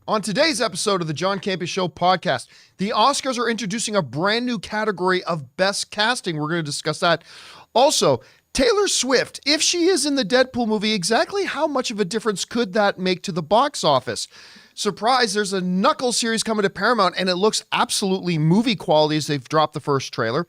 On today's episode of the John Campea Show podcast, the Oscars are introducing a brand new category of best casting. We're going to discuss that. Also, Taylor Swift, if she is in the Deadpool movie, exactly how much of a difference could that make to the box office? Surprise, there's a Knuckles series coming to Paramount, and it looks absolutely movie quality as they've dropped the first trailer.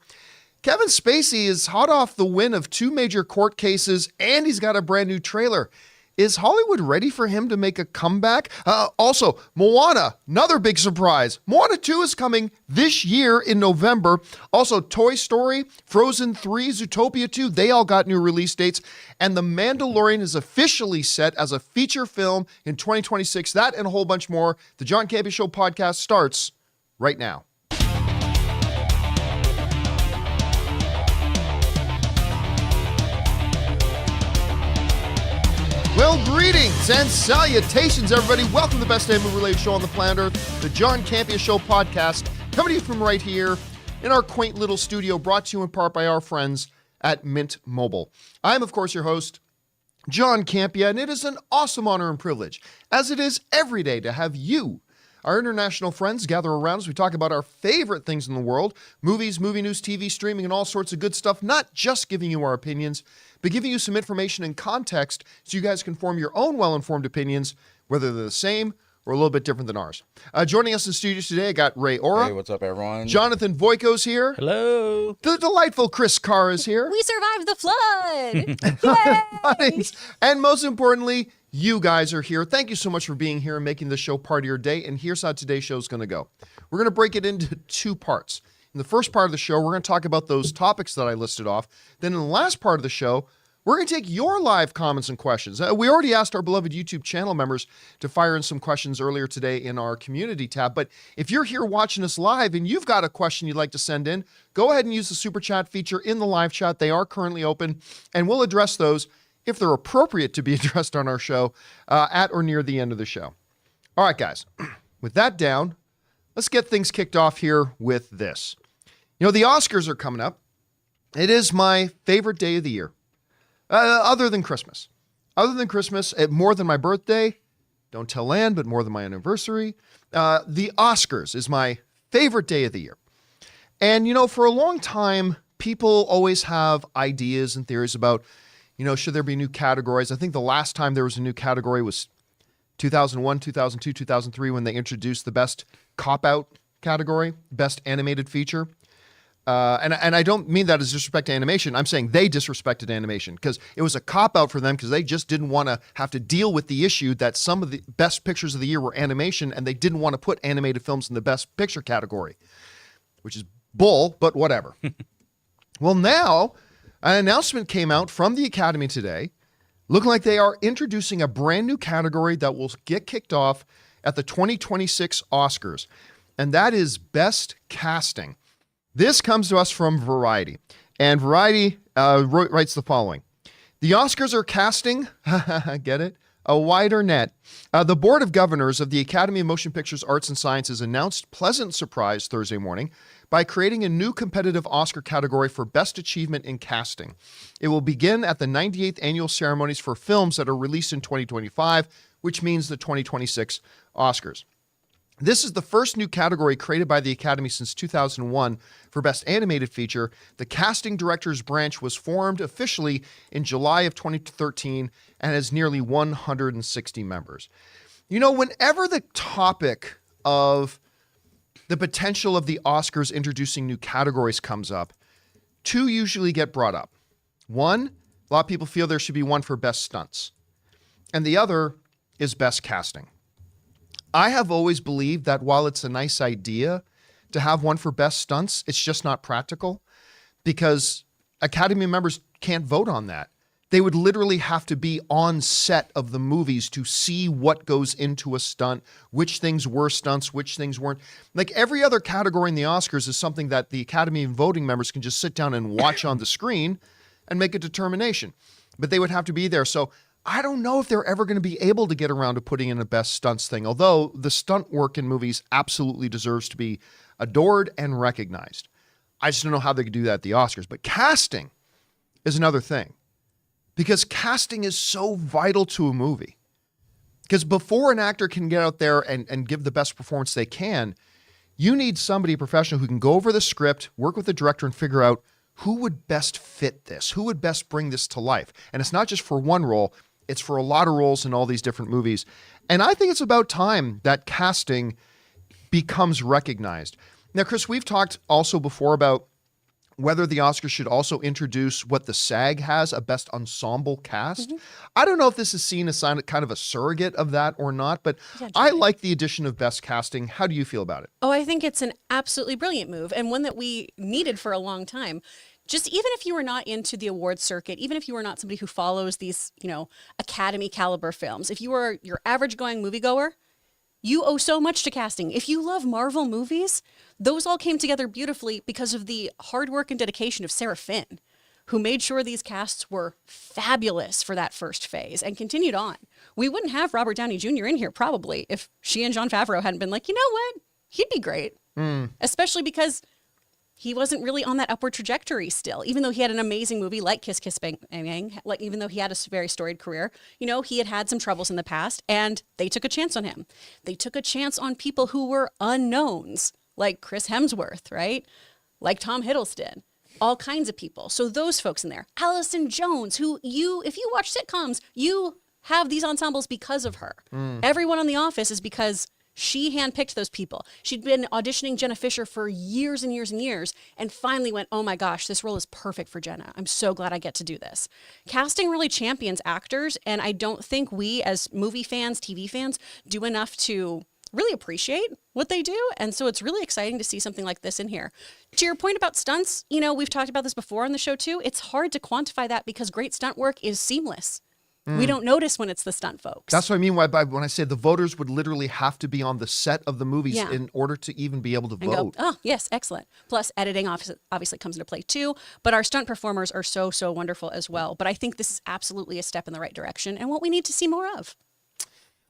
Kevin Spacey is hot off the win of 2 major court cases, and he's got a brand new trailer. Is Hollywood ready for him to make a comeback? Also, Moana, another big surprise. Moana 2 is coming this year in November. Also, Toy Story, Frozen 3, Zootopia 2, they all got new release dates. And The Mandalorian is officially set as a feature film in 2026. That and a whole bunch more. The John Campea Show podcast starts right now. Well, greetings and salutations, everybody. Welcome to the best damn movie-related show on the planet Earth, the John Campea Show podcast, coming to you from right here in our quaint little studio, brought to you in part by our friends at Mint Mobile. I'm, of course, your host, John Campea, and it is an awesome honor and privilege, as it is every day, to have you, our international friends, gather around as we talk about our favorite things in the world, movies, movie news, TV, streaming, and all sorts of good stuff, not just giving you our opinions, but giving you some information and context so you guys can form your own well-informed opinions, whether they're the same or a little bit different than ours. Joining us in the studios today, I got Ray Ora. Hey, what's up, everyone? Jonathan Voico's here. Hello. The delightful Chris Carr is here. We survived the flood. Yay! And most importantly, you guys are here. Thank you so much for being here and making this show part of your day. And here's how today's show is going to go. We're going to break it into 2 parts. In the first part of the show, we're going to talk about those topics that I listed off. Then in the last part of the show, we're going to take your live comments and questions. We already asked our beloved YouTube channel members to fire in some questions earlier today in our community tab. But if you're here watching us live and you've got a question you'd like to send in, go ahead and use the super chat feature in the live chat. They are currently open, and we'll address those if they're appropriate to be addressed on our show at or near the end of the show. All right, guys, with that down, let's get things kicked off here with this. You know, the Oscars are coming up. It is my favorite day of the year. Other than Christmas. Other than Christmas, more than my birthday, don't tell Ann, but more than my anniversary, the Oscars is my favorite day of the year. And, you know, for a long time, people always have ideas and theories about, you know, should there be new categories? I think the last time there was a new category was 2001, 2002, 2003, when they introduced the best cop-out category, best animated feature. And I don't mean that as disrespect to animation. I'm saying they disrespected animation because it was a cop-out for them because they just didn't want to have to deal with the issue that some of the best pictures of the year were animation, and they didn't want to put animated films in the best picture category, which is bull, but whatever. Well, now an announcement came out from the Academy today, looking like they are introducing a brand new category that will get kicked off at the 2026 Oscars, and that is Best Casting. This comes to us from Variety, and Variety writes the following. The Oscars are casting, get it, a wider net. The Board of Governors of the Academy of Motion Pictures Arts and Sciences announced pleasant surprise Thursday morning by creating a new competitive Oscar category for Best Achievement in Casting. It will begin at the 98th annual ceremonies for films that are released in 2025, which means the 2026 Oscars. This is the first new category created by the Academy since 2001 for Best Animated Feature. The Casting Directors Branch was formed officially in July of 2013 and has nearly 160 members. You know, whenever the topic of the potential of the Oscars introducing new categories comes up, 2 usually get brought up. One, a lot of people feel there should be one for Best Stunts, and the other is Best Casting. I have always believed that while it's a nice idea to have one for Best Stunts, it's just not practical because Academy members can't vote on that. They would literally have to be on set of the movies to see what goes into a stunt, which things were stunts, which things weren't. Like every other category in the Oscars is something that the Academy and voting members can just sit down and watch on the screen and make a determination. But they would have to be there. So I don't know if they're ever going to be able to get around to putting in a best stunts thing, although the stunt work in movies absolutely deserves to be adored and recognized. I just don't know how they could do that at the Oscars. But casting is another thing because casting is so vital to a movie. Because before an actor can get out there and give the best performance they can, you need somebody, a professional, who can go over the script, work with the director, and figure out who would best fit this, who would best bring this to life. And it's not just for one role, it's for a lot of roles in all these different movies. And I think it's about time that casting becomes recognized. Now, Chris, we've talked also before about whether the Oscars should also introduce what the SAG has, a best ensemble cast. I don't know if this is seen as kind of a surrogate of that or not, but I like the addition of best casting. How do you feel about it? Oh, I think it's an absolutely brilliant move, and one that we needed for a long time. Just even if you were not into the awards circuit, even if you were not somebody who follows these, Academy caliber films, if you were your average going moviegoer, you owe so much to casting. If you love Marvel movies, those all came together beautifully because of the hard work and dedication of Sarah Finn, who made sure these casts were fabulous for that first phase and continued on. We wouldn't have Robert Downey Jr. in here probably if she and Jon Favreau hadn't been like, you know what? He'd be great. Especially because he wasn't really on that upward trajectory still, even though he had an amazing movie like Kiss Kiss Bang Bang, like even though he had a very storied career, he had had some troubles in the past, and they took a chance on him. They took a chance on people who were unknowns, like Chris Hemsworth, right? Like Tom Hiddleston, all kinds of people. So those folks in there. Allison Jones, who if you watch sitcoms, you have these ensembles because of her. Everyone on The Office is because she handpicked those people. She'd been auditioning Jenna Fisher for years and years and years, and finally went, oh my gosh, this role is perfect for Jenna. I'm so glad I get to do this. Casting really champions actors, and I don't think we as movie fans, TV fans, do enough to really appreciate what they do. And so it's really exciting to see something like this in here. To your point about stunts, we've talked about this before on the show too. It's hard to quantify that because great stunt work is seamless. We don't notice when it's the stunt folks. That's what I mean by when I say the voters would literally have to be on the set of the movies in order to even be able to vote. Oh, yes, excellent. Plus, editing obviously comes into play too. But our stunt performers are so, so wonderful as well. But I think this is absolutely a step in the right direction and what we need to see more of.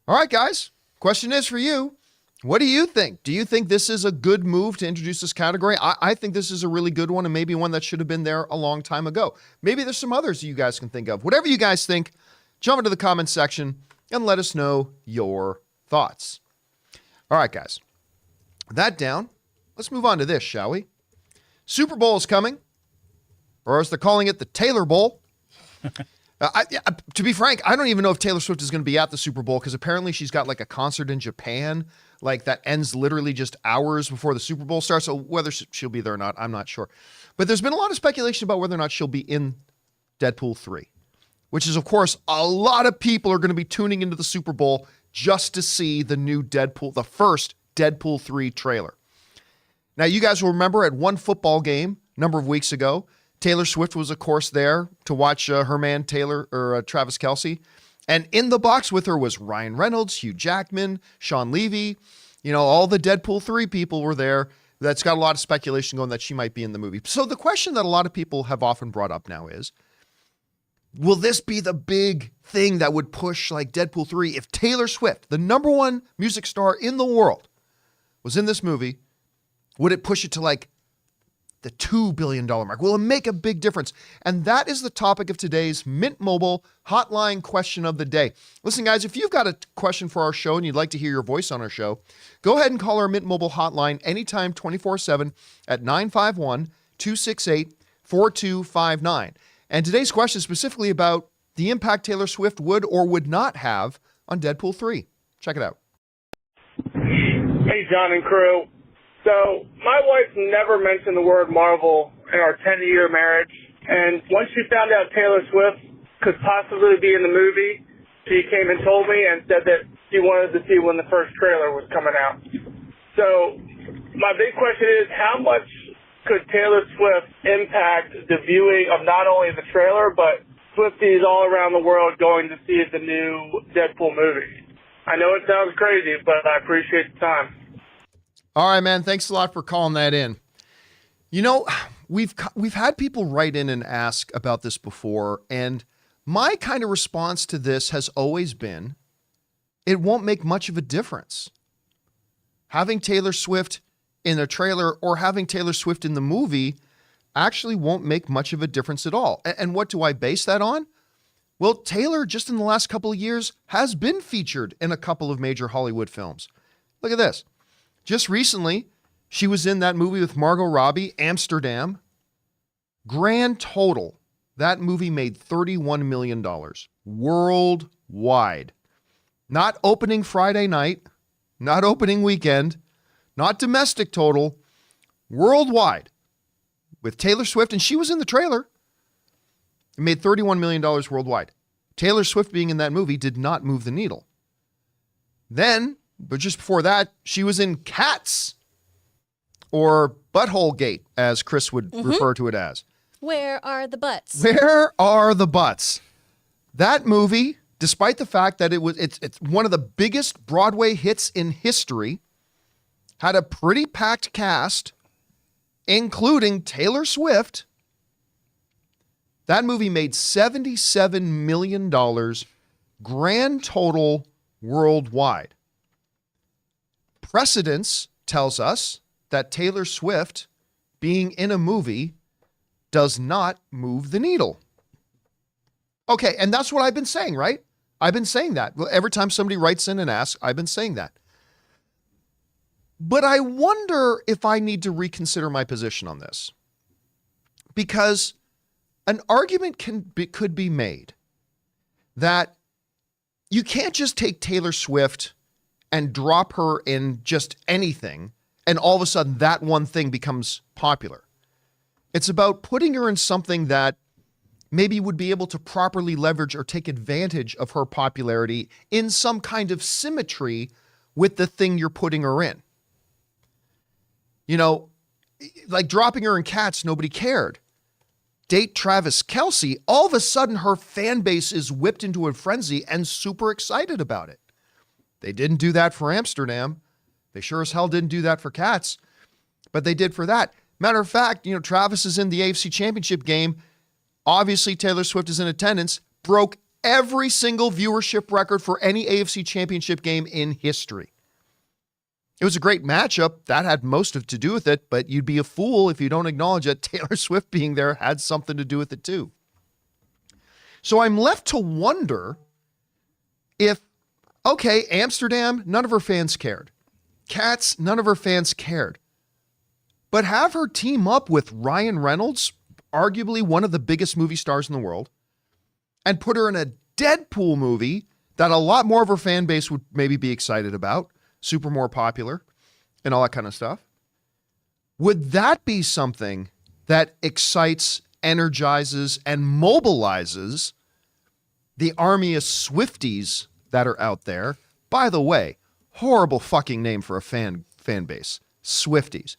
All right, guys. Question is for you. What do you think? Do you think this is a good move to introduce this category? I think this is a really good one and maybe one that should have been there a long time ago. Maybe there's some others you guys can think of. Whatever you guys think, jump into the comments section and let us know your thoughts. All right, guys. That down. Let's move on to this, shall we? Super Bowl is coming, or as they're calling it, the Taylor Bowl. To be frank, I don't even know if Taylor Swift is going to be at the Super Bowl because apparently she's got like a concert in Japan, like that ends literally just hours before the Super Bowl starts. So whether she'll be there or not, I'm not sure. But there's been a lot of speculation about whether or not she'll be in Deadpool 3. Which is, of course, a lot of people are going to be tuning into the Super Bowl just to see the new Deadpool, the first Deadpool 3 trailer. Now, you guys will remember at one football game a number of weeks ago, Taylor Swift was, of course, there to watch her man Travis Kelce. And in the box with her was Ryan Reynolds, Hugh Jackman, Sean Levy. All the Deadpool 3 people were there. That's got a lot of speculation going that she might be in the movie. So the question that a lot of people have often brought up now is, will this be the big thing that would push like Deadpool 3 if Taylor Swift, the number one music star in the world, was in this movie? Would it push it to like the $2 billion mark? Will it make a big difference? And that is the topic of today's Mint Mobile Hotline question of the day. Listen, guys, if you've got a question for our show and you'd like to hear your voice on our show, go ahead and call our Mint Mobile Hotline anytime 24/7 at 951-268-4259. And today's question is specifically about the impact Taylor Swift would or would not have on Deadpool 3. Check it out. Hey, John and crew. So my wife never mentioned the word Marvel in our 10-year marriage. And once she found out Taylor Swift could possibly be in the movie, she came and told me and said that she wanted to see when the first trailer was coming out. So my big question is, how much could Taylor Swift impact the viewing of not only the trailer, but Swifties all around the world going to see the new Deadpool movie? I know it sounds crazy, but I appreciate the time. All right, man. Thanks a lot for calling that in. We've had people write in and ask about this before, and my kind of response to this has always been, it won't make much of a difference. Having Taylor Swift in a trailer or having Taylor Swift in the movie actually won't make much of a difference at all. And what do I base that on? Well, Taylor, just in the last couple of years, has been featured in a couple of major Hollywood films. Look at this. Just recently, she was in that movie with Margot Robbie, Amsterdam. Grand total, that movie made $31 million worldwide. Not opening Friday night, not opening weekend, not domestic total, worldwide. With Taylor Swift, and she was in the trailer. It made $31 million worldwide. Taylor Swift being in that movie did not move the needle. Then, but just before that, she was in Cats, or Butthole Gate, as Chris would refer to it as. Where are the butts? Where are the butts? That movie, despite the fact that it's one of the biggest Broadway hits in history, had a pretty packed cast, including Taylor Swift. That movie made $77 million grand total worldwide. Precedence tells us that Taylor Swift being in a movie does not move the needle. Okay, and that's what I've been saying, right? I've been saying that. Every time somebody writes in and asks, I've been saying that. But I wonder if I need to reconsider my position on this. Because an argument could be made that you can't just take Taylor Swift and drop her in just anything, and all of a sudden that one thing becomes popular. It's about putting her in something that maybe would be able to properly leverage or take advantage of her popularity in some kind of symmetry with the thing you're putting her in. You know, like dropping her in Cats, nobody cared. Date Travis Kelce, all of a sudden her fan base is whipped into a frenzy and super excited about it. They didn't do that for Amsterdam. They sure as hell didn't do that for Cats, but they did for that. Matter of fact, you know, Travis is in the AFC Championship game. Obviously, Taylor Swift is in attendance, broke every single viewership record for any AFC Championship game in history. It was a great matchup. That had most to do with it, but you'd be a fool if you don't acknowledge that Taylor Swift being there had something to do with it too. So I'm left to wonder if, okay, Amsterdam, none of her fans cared. Cats, none of her fans cared. But have her team up with Ryan Reynolds, arguably one of the biggest movie stars in the world, and put her in a Deadpool movie that a lot more of her fan base would maybe be excited about, super more popular, and all that kind of stuff. Would that be something that excites, energizes, and mobilizes the army of Swifties that are out there? By the way, horrible fucking name for a fan base. Swifties.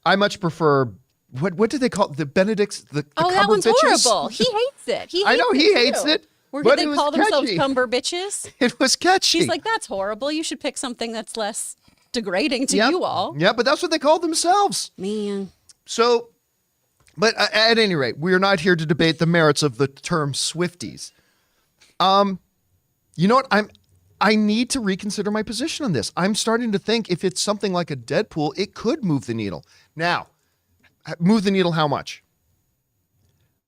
I much prefer, what do they call it? The Benedicts? The that one's bitches? horrible. He hates it. I know he hates it. Or but did they call themselves cumber bitches? It was catchy. He's like, that's horrible. You should pick something that's less degrading to you all. Yeah, but that's what they called themselves. Man. So, but at any rate, we are not here to debate the merits of the term Swifties. You know what? I need to reconsider my position on this. I'm starting to think if it's something like a Deadpool, it could move the needle. Now, move the needle how much?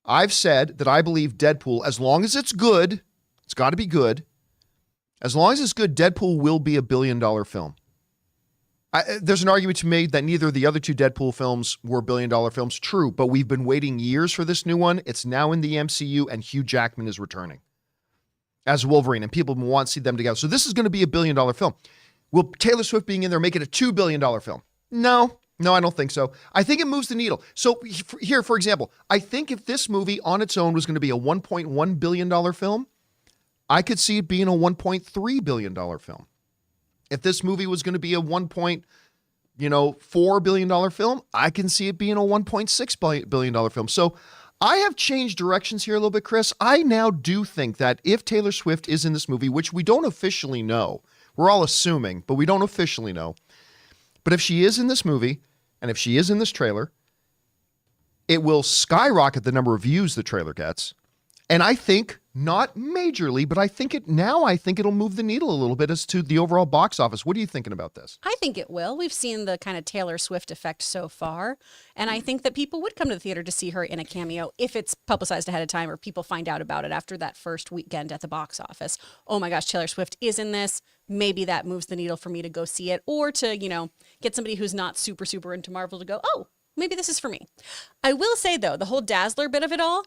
I've said that I believe Deadpool, as long as it's good, it's got to be good. As long as it's good, Deadpool will be $1 billion film. There's an argument to be made that neither of the other two Deadpool films were $1 billion films. True, but we've been waiting years for this new one. It's now in the MCU, and Hugh Jackman is returning as Wolverine, and people want to see them together. So this is going to be $1 billion film. Will Taylor Swift being in there make it a $2 billion film? No, I don't think so. I think it moves the needle. So here, for example, I think if this movie on its own was going to be a $1.1 billion film, I could see it being a $1.3 billion film. If this movie was going to be a $4 billion film, I can see it being a $1.6 billion film. So I have changed directions here a little bit, Chris. I now do think that if Taylor Swift is in this movie, which we don't officially know, we're all assuming, but we don't officially know. But if she is in this movie, and if she is in this trailer, it will skyrocket the number of views the trailer gets. And I think Not majorly, but I think it'll move the needle a little bit as to the overall box office. What are you thinking about this? I think it will. We've seen the kind of Taylor Swift effect so far. And I think that people would come to the theater to see her in a cameo if it's publicized ahead of time or people find out about it after that first weekend at the box office. Oh my gosh, Taylor Swift is in this. Maybe that moves the needle for me to go see it or to, get somebody who's not super, super into Marvel to go, oh, maybe this is for me. I will say, though, the whole Dazzler bit of it all,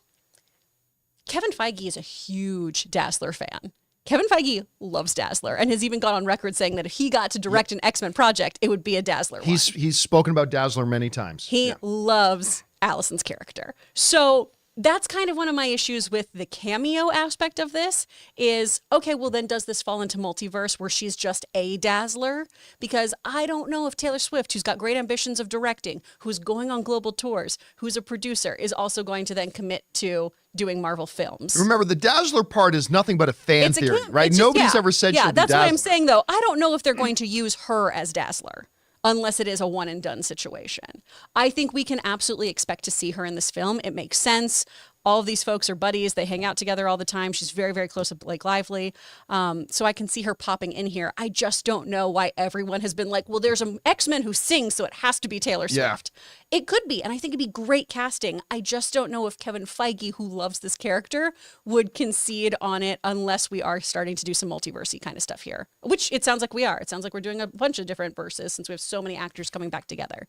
Kevin Feige is a huge Dazzler fan. Kevin Feige loves Dazzler and has even gone on record saying that if he got to direct an X-Men project, it would be a Dazzler one. He's spoken about Dazzler many times. He loves Allison's character. So that's kind of one of my issues with the cameo aspect of this is, okay, well then does this fall into multiverse where she's just a Dazzler? Because I don't know if Taylor Swift, who's got great ambitions of directing, who's going on global tours, who's a producer, is also going to then commit to doing Marvel films. Remember, the Dazzler part is nothing but a fan theory, right? Nobody's ever said she'll be that's Dazzler. what I'm saying, though. I don't know if they're going to use her as Dazzler unless it is a one and done situation. I think we can absolutely expect to see her in this film. It makes sense. All of these folks are buddies. They hang out together all the time. She's very, very close to Blake Lively. So I can see her popping in here. I just don't know why everyone has been like, well, there's an X-Men who sings, so it has to be Taylor Swift. It could be, and I think it'd be great casting. I just don't know if Kevin Feige, who loves this character, would concede on it unless we are starting to do some multiverse-y kind of stuff here, which it sounds like we are. It sounds like we're doing a bunch of different verses since we have so many actors coming back together.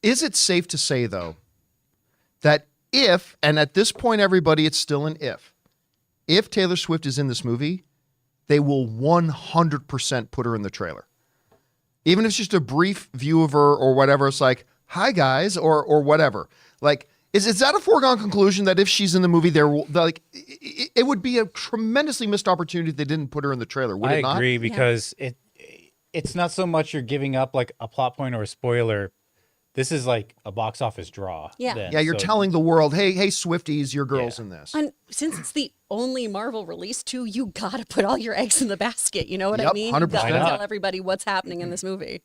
Is it safe to say, though, that if, and at this point, everybody, it's still an if Taylor Swift is in this movie, they will 100% put her in the trailer. Even if it's just a brief view of her or whatever, it's like, hi guys, or whatever. Like, is that a foregone conclusion that if she's in the movie, it would be a tremendously missed opportunity if they didn't put her in the trailer, would it not? I agree, because it's not so much you're giving up like a plot point or a spoiler. This is like a box office draw. Yeah. Then. Yeah, you're telling the world, hey, Swifties, your girl's in this. And since it's the only Marvel release too, you gotta put all your eggs in the basket. You know what I Yep, mean? 100%. You gotta tell everybody what's happening in this movie.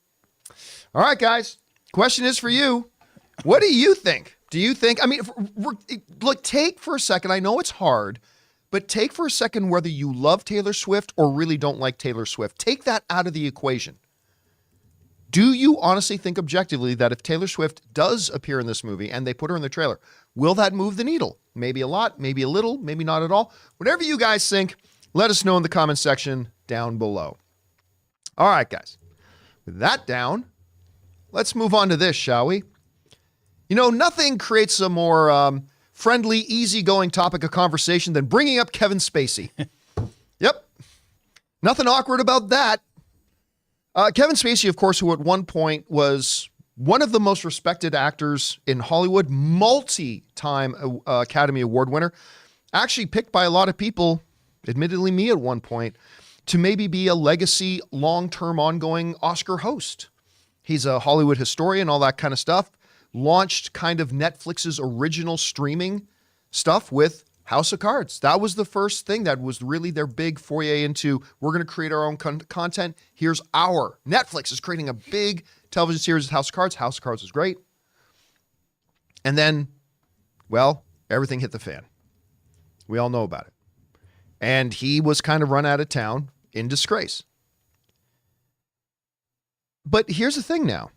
All right, guys. Question is for you. What do you think? Do you think, look, take for a second, I know it's hard, but take for a second whether you love Taylor Swift or really don't like Taylor Swift. Take that out of the equation. Do you honestly think objectively that if Taylor Swift does appear in this movie and they put her in the trailer, will that move the needle? Maybe a lot, maybe a little, maybe not at all. Whatever you guys think, let us know in the comment section down below. All right, guys. With that down, let's move on to this, shall we? Nothing creates a more friendly, easygoing topic of conversation than bringing up Kevin Spacey. Yep. Nothing awkward about that. Kevin Spacey, of course, who at one point was one of the most respected actors in Hollywood, multi-time Academy Award winner, actually picked by a lot of people, admittedly me at one point, to maybe be a legacy, long-term, ongoing Oscar host. He's a Hollywood historian, all that kind of stuff. Launched kind of Netflix's original streaming stuff with House of Cards. That was the first thing that was really their big foray into, we're going to create our own content. Here's our. Netflix is creating a big television series, House of Cards. House of Cards was great. And then, well, everything hit the fan. We all know about it. And he was kind of run out of town in disgrace. But here's the thing now.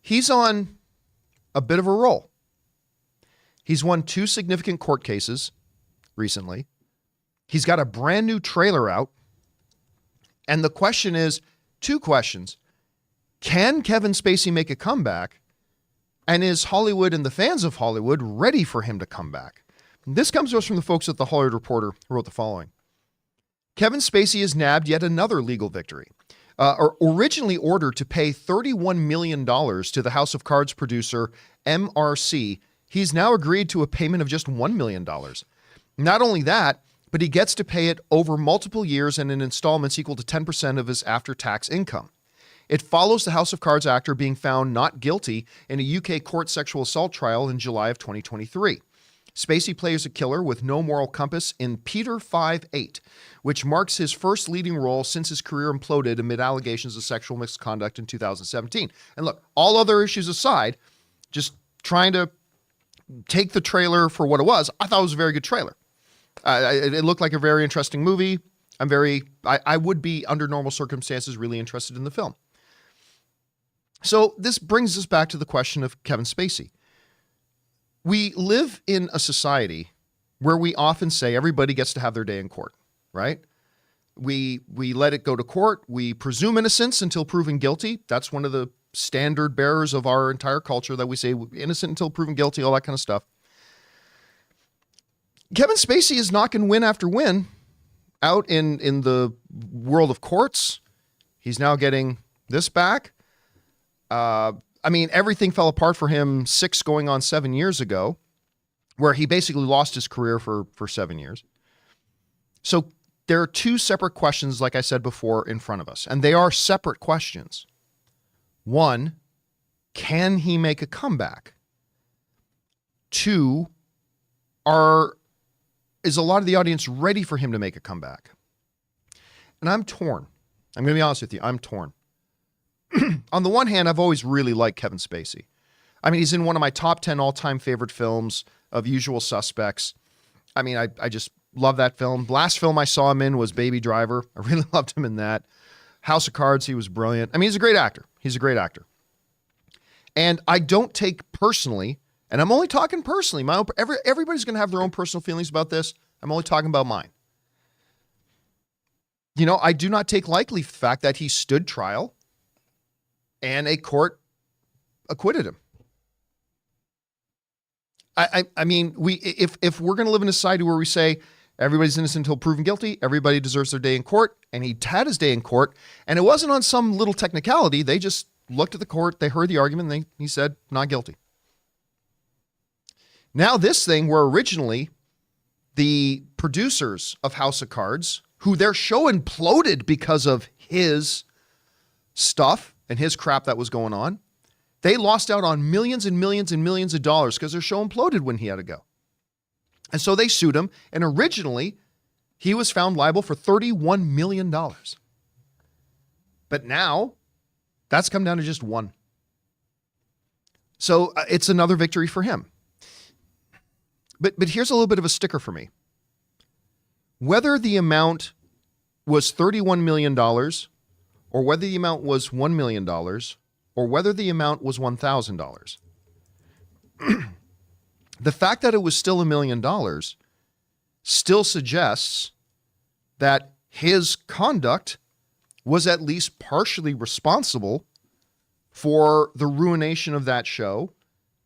He's on a bit of a roll. He's won 2 significant court cases recently. He's got a brand new trailer out. And the question is, 2 questions. Can Kevin Spacey make a comeback? And is Hollywood and the fans of Hollywood ready for him to come back? This comes to us from the folks at The Hollywood Reporter, who wrote the following. Kevin Spacey has nabbed yet another legal victory. Originally ordered to pay $31 million to the House of Cards producer MRC, he's now agreed to a payment of just $1 million. Not only that, but he gets to pay it over multiple years and in installments equal to 10% of his after-tax income. It follows the House of Cards actor being found not guilty in a UK court sexual assault trial in July of 2023. Spacey plays a killer with no moral compass in Peter 5-8, which marks his first leading role since his career imploded amid allegations of sexual misconduct in 2017. And look, all other issues aside, just trying to take the trailer for what it was. I thought it was a very good trailer. It looked like a very interesting movie. I would be, under normal circumstances, really interested in the film. So this brings us back to the question of Kevin Spacey. We live in a society where we often say everybody gets to have their day in court, right? We let it go to court. We presume innocence until proven guilty. That's one of the standard bearers of our entire culture, that we say innocent until proven guilty, all that kind of stuff. Kevin Spacey is knocking win after win out in the world of courts. He's now getting this back. I mean, everything fell apart for him 6 going on 7 years ago, where he basically lost his career for 7 years. So there are 2 separate questions, like I said before, in front of us, and they are separate questions. 1, can he make a comeback? 2, is a lot of the audience ready for him to make a comeback? And I'm torn. I'm going to be honest with you. I'm torn. On the one hand, I've always really liked Kevin Spacey. I mean, he's in one of my top 10 all-time favorite films of Usual Suspects. I mean, I just love that film. The last film I saw him in was Baby Driver. I really loved him in that. House of Cards, he was brilliant. I mean, he's a great actor. He's a great actor. And I don't take personally, and I'm only talking personally, everybody's going to have their own personal feelings about this. I'm only talking about mine. You know, I do not take lightly the fact that he stood trial and a court acquitted him. I mean, if we're going to live in a society where we say everybody's innocent until proven guilty, everybody deserves their day in court, and he had his day in court, and it wasn't on some little technicality. They just looked at the court, they heard the argument, and he said, not guilty. Now this thing where originally the producers of House of Cards, who their show imploded because of his stuff and his crap that was going on, they lost out on millions and millions and millions of dollars because their show imploded when he had to go. And so they sued him, and originally he was found liable for $31 million. But now that's come down to just 1. So it's another victory for him. But here's a little bit of a sticker for me. Whether the amount was $31 million, or whether the amount was $1 million, or whether the amount was $1,000, the fact that it was still $1 million still suggests that his conduct was at least partially responsible for the ruination of that show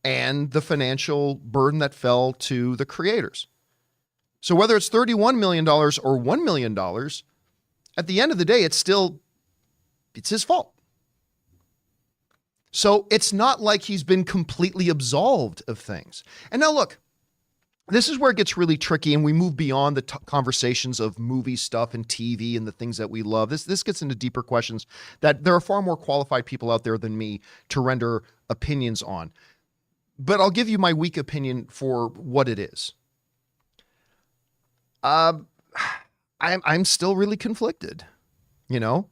and the financial burden that fell to the creators. So whether it's $31 million or $1 million, at the end of the day, it's his fault. So it's not like he's been completely absolved of things. And now look, this is where it gets really tricky, and we move beyond the conversations of movie stuff and TV and the things that we love. This gets into deeper questions that there are far more qualified people out there than me to render opinions on. But I'll give you my weak opinion for what it is. I'm still really conflicted. You know,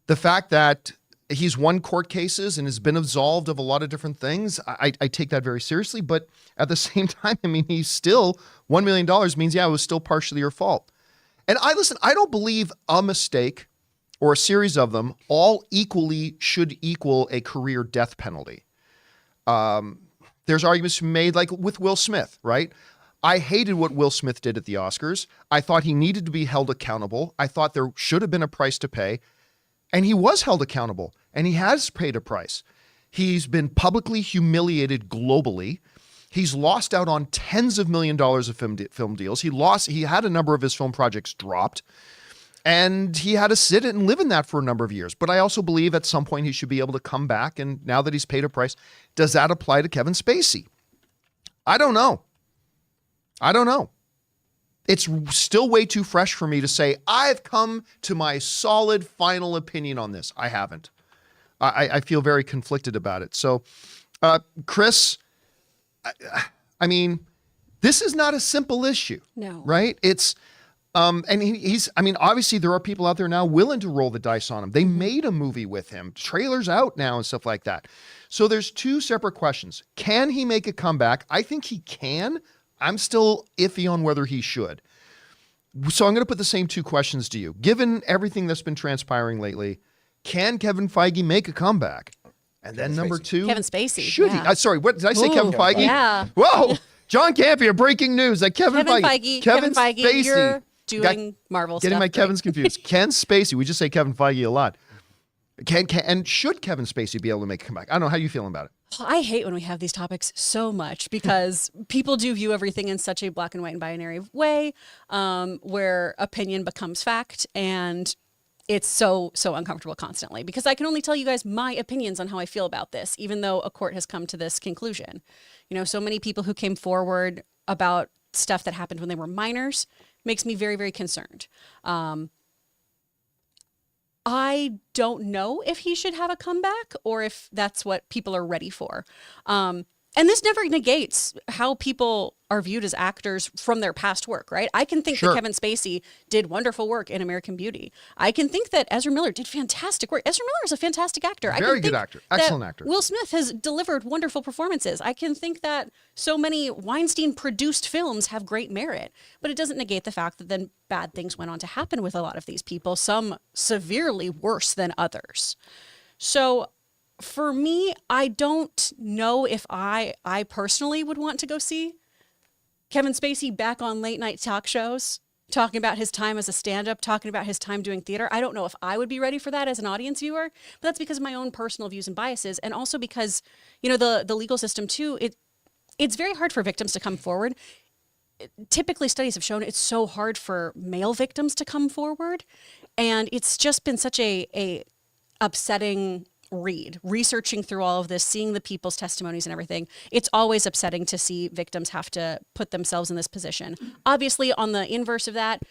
the fact that he's won court cases and has been absolved of a lot of different things, I take that very seriously. But at the same time, I mean, he's still $1 million means, yeah, it was still partially your fault. And I don't believe a mistake or a series of them all equally should equal a career death penalty. There's arguments made like with Will Smith, right? I hated what Will Smith did at the Oscars. I thought he needed to be held accountable. I thought there should have been a price to pay. And he was held accountable, and he has paid a price. He's been publicly humiliated globally. He's lost out on tens of millions of dollars of film deals. He had a number of his film projects dropped, and he had to sit and live in that for a number of years. But I also believe at some point he should be able to come back, and now that he's paid a price, does that apply to Kevin Spacey? I don't know. It's still way too fresh for me to say, I've come to my solid final opinion on this. I haven't. I feel very conflicted about it. So, Chris, I mean, this is not a simple issue. No. Right? It's, And he's, I mean, obviously there are people out there now willing to roll the dice on him. They made a movie with him, trailers out now and stuff like that. So there's two separate questions. Can he make a comeback? I think he can. I'm still iffy on whether he should. So I'm going to put the same two questions to you. Given everything that's been transpiring lately, can Kevin Feige make a comeback? And then number two, Kevin Spacey. Should he? Sorry, what did I say? Ooh, Kevin Feige? yeah. Whoa. John Campea, breaking news that Kevin Feige, Kevin Feige, Spacey, you're doing Marvel getting stuff. my Kevins confused. Ken Spacey, we just say Kevin Feige a lot. And should Kevin Spacey be able to make a comeback? I don't know. How you feeling about it? I hate when we have these topics so much because people do view everything in such a black and white and binary way, where opinion becomes fact, and it's so uncomfortable constantly because I can only tell you guys my opinions on how I feel about this, even though a court has come to this conclusion. You know, so many people who came forward about stuff that happened when they were minors makes me very, very concerned. I don't know if he should have a comeback or if that's what people are ready for. And this never negates how people are viewed as actors from their past work, right? I can think that Kevin Spacey did wonderful work in American Beauty. I can think that Ezra Miller did fantastic work. Ezra Miller is a fantastic actor. Very good actor. Excellent actor. Will Smith has delivered wonderful performances. I can think that so many Weinstein-produced films have great merit, but it doesn't negate the fact that then bad things went on to happen with a lot of these people, some severely worse than others. So for me, I don't know if I personally would want to go see Kevin Spacey back on late night talk shows, talking about his time as a stand-up, talking about his time doing theater. I don't know if I would be ready for that as an audience viewer, but that's because of my own personal views and biases. And also because, you know, the legal system too, it's very hard for victims to come forward. Typically studies have shown it's so hard for male victims to come forward. And it's just been such a upsetting researching through all of this, seeing the people's testimonies and everything. It's always upsetting to see victims have to put themselves in this position. Obviously, on the inverse of that,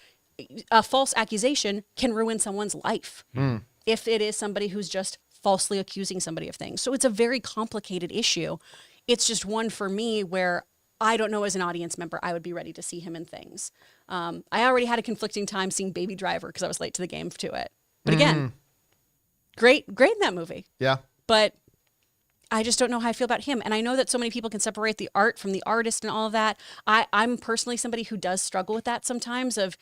a false accusation can ruin someone's life if it is somebody who's just falsely accusing somebody of things. So it's a very complicated issue. It's just one for me where I don't know as an audience member, I would be ready to see him in things. I already had a conflicting time seeing Baby Driver because I was late to the game to it. But again, great in that movie. Yeah. But I just don't know how I feel about him. And I know that so many people can separate the art from the artist and all of that. I'm personally somebody who does struggle with that sometimes of,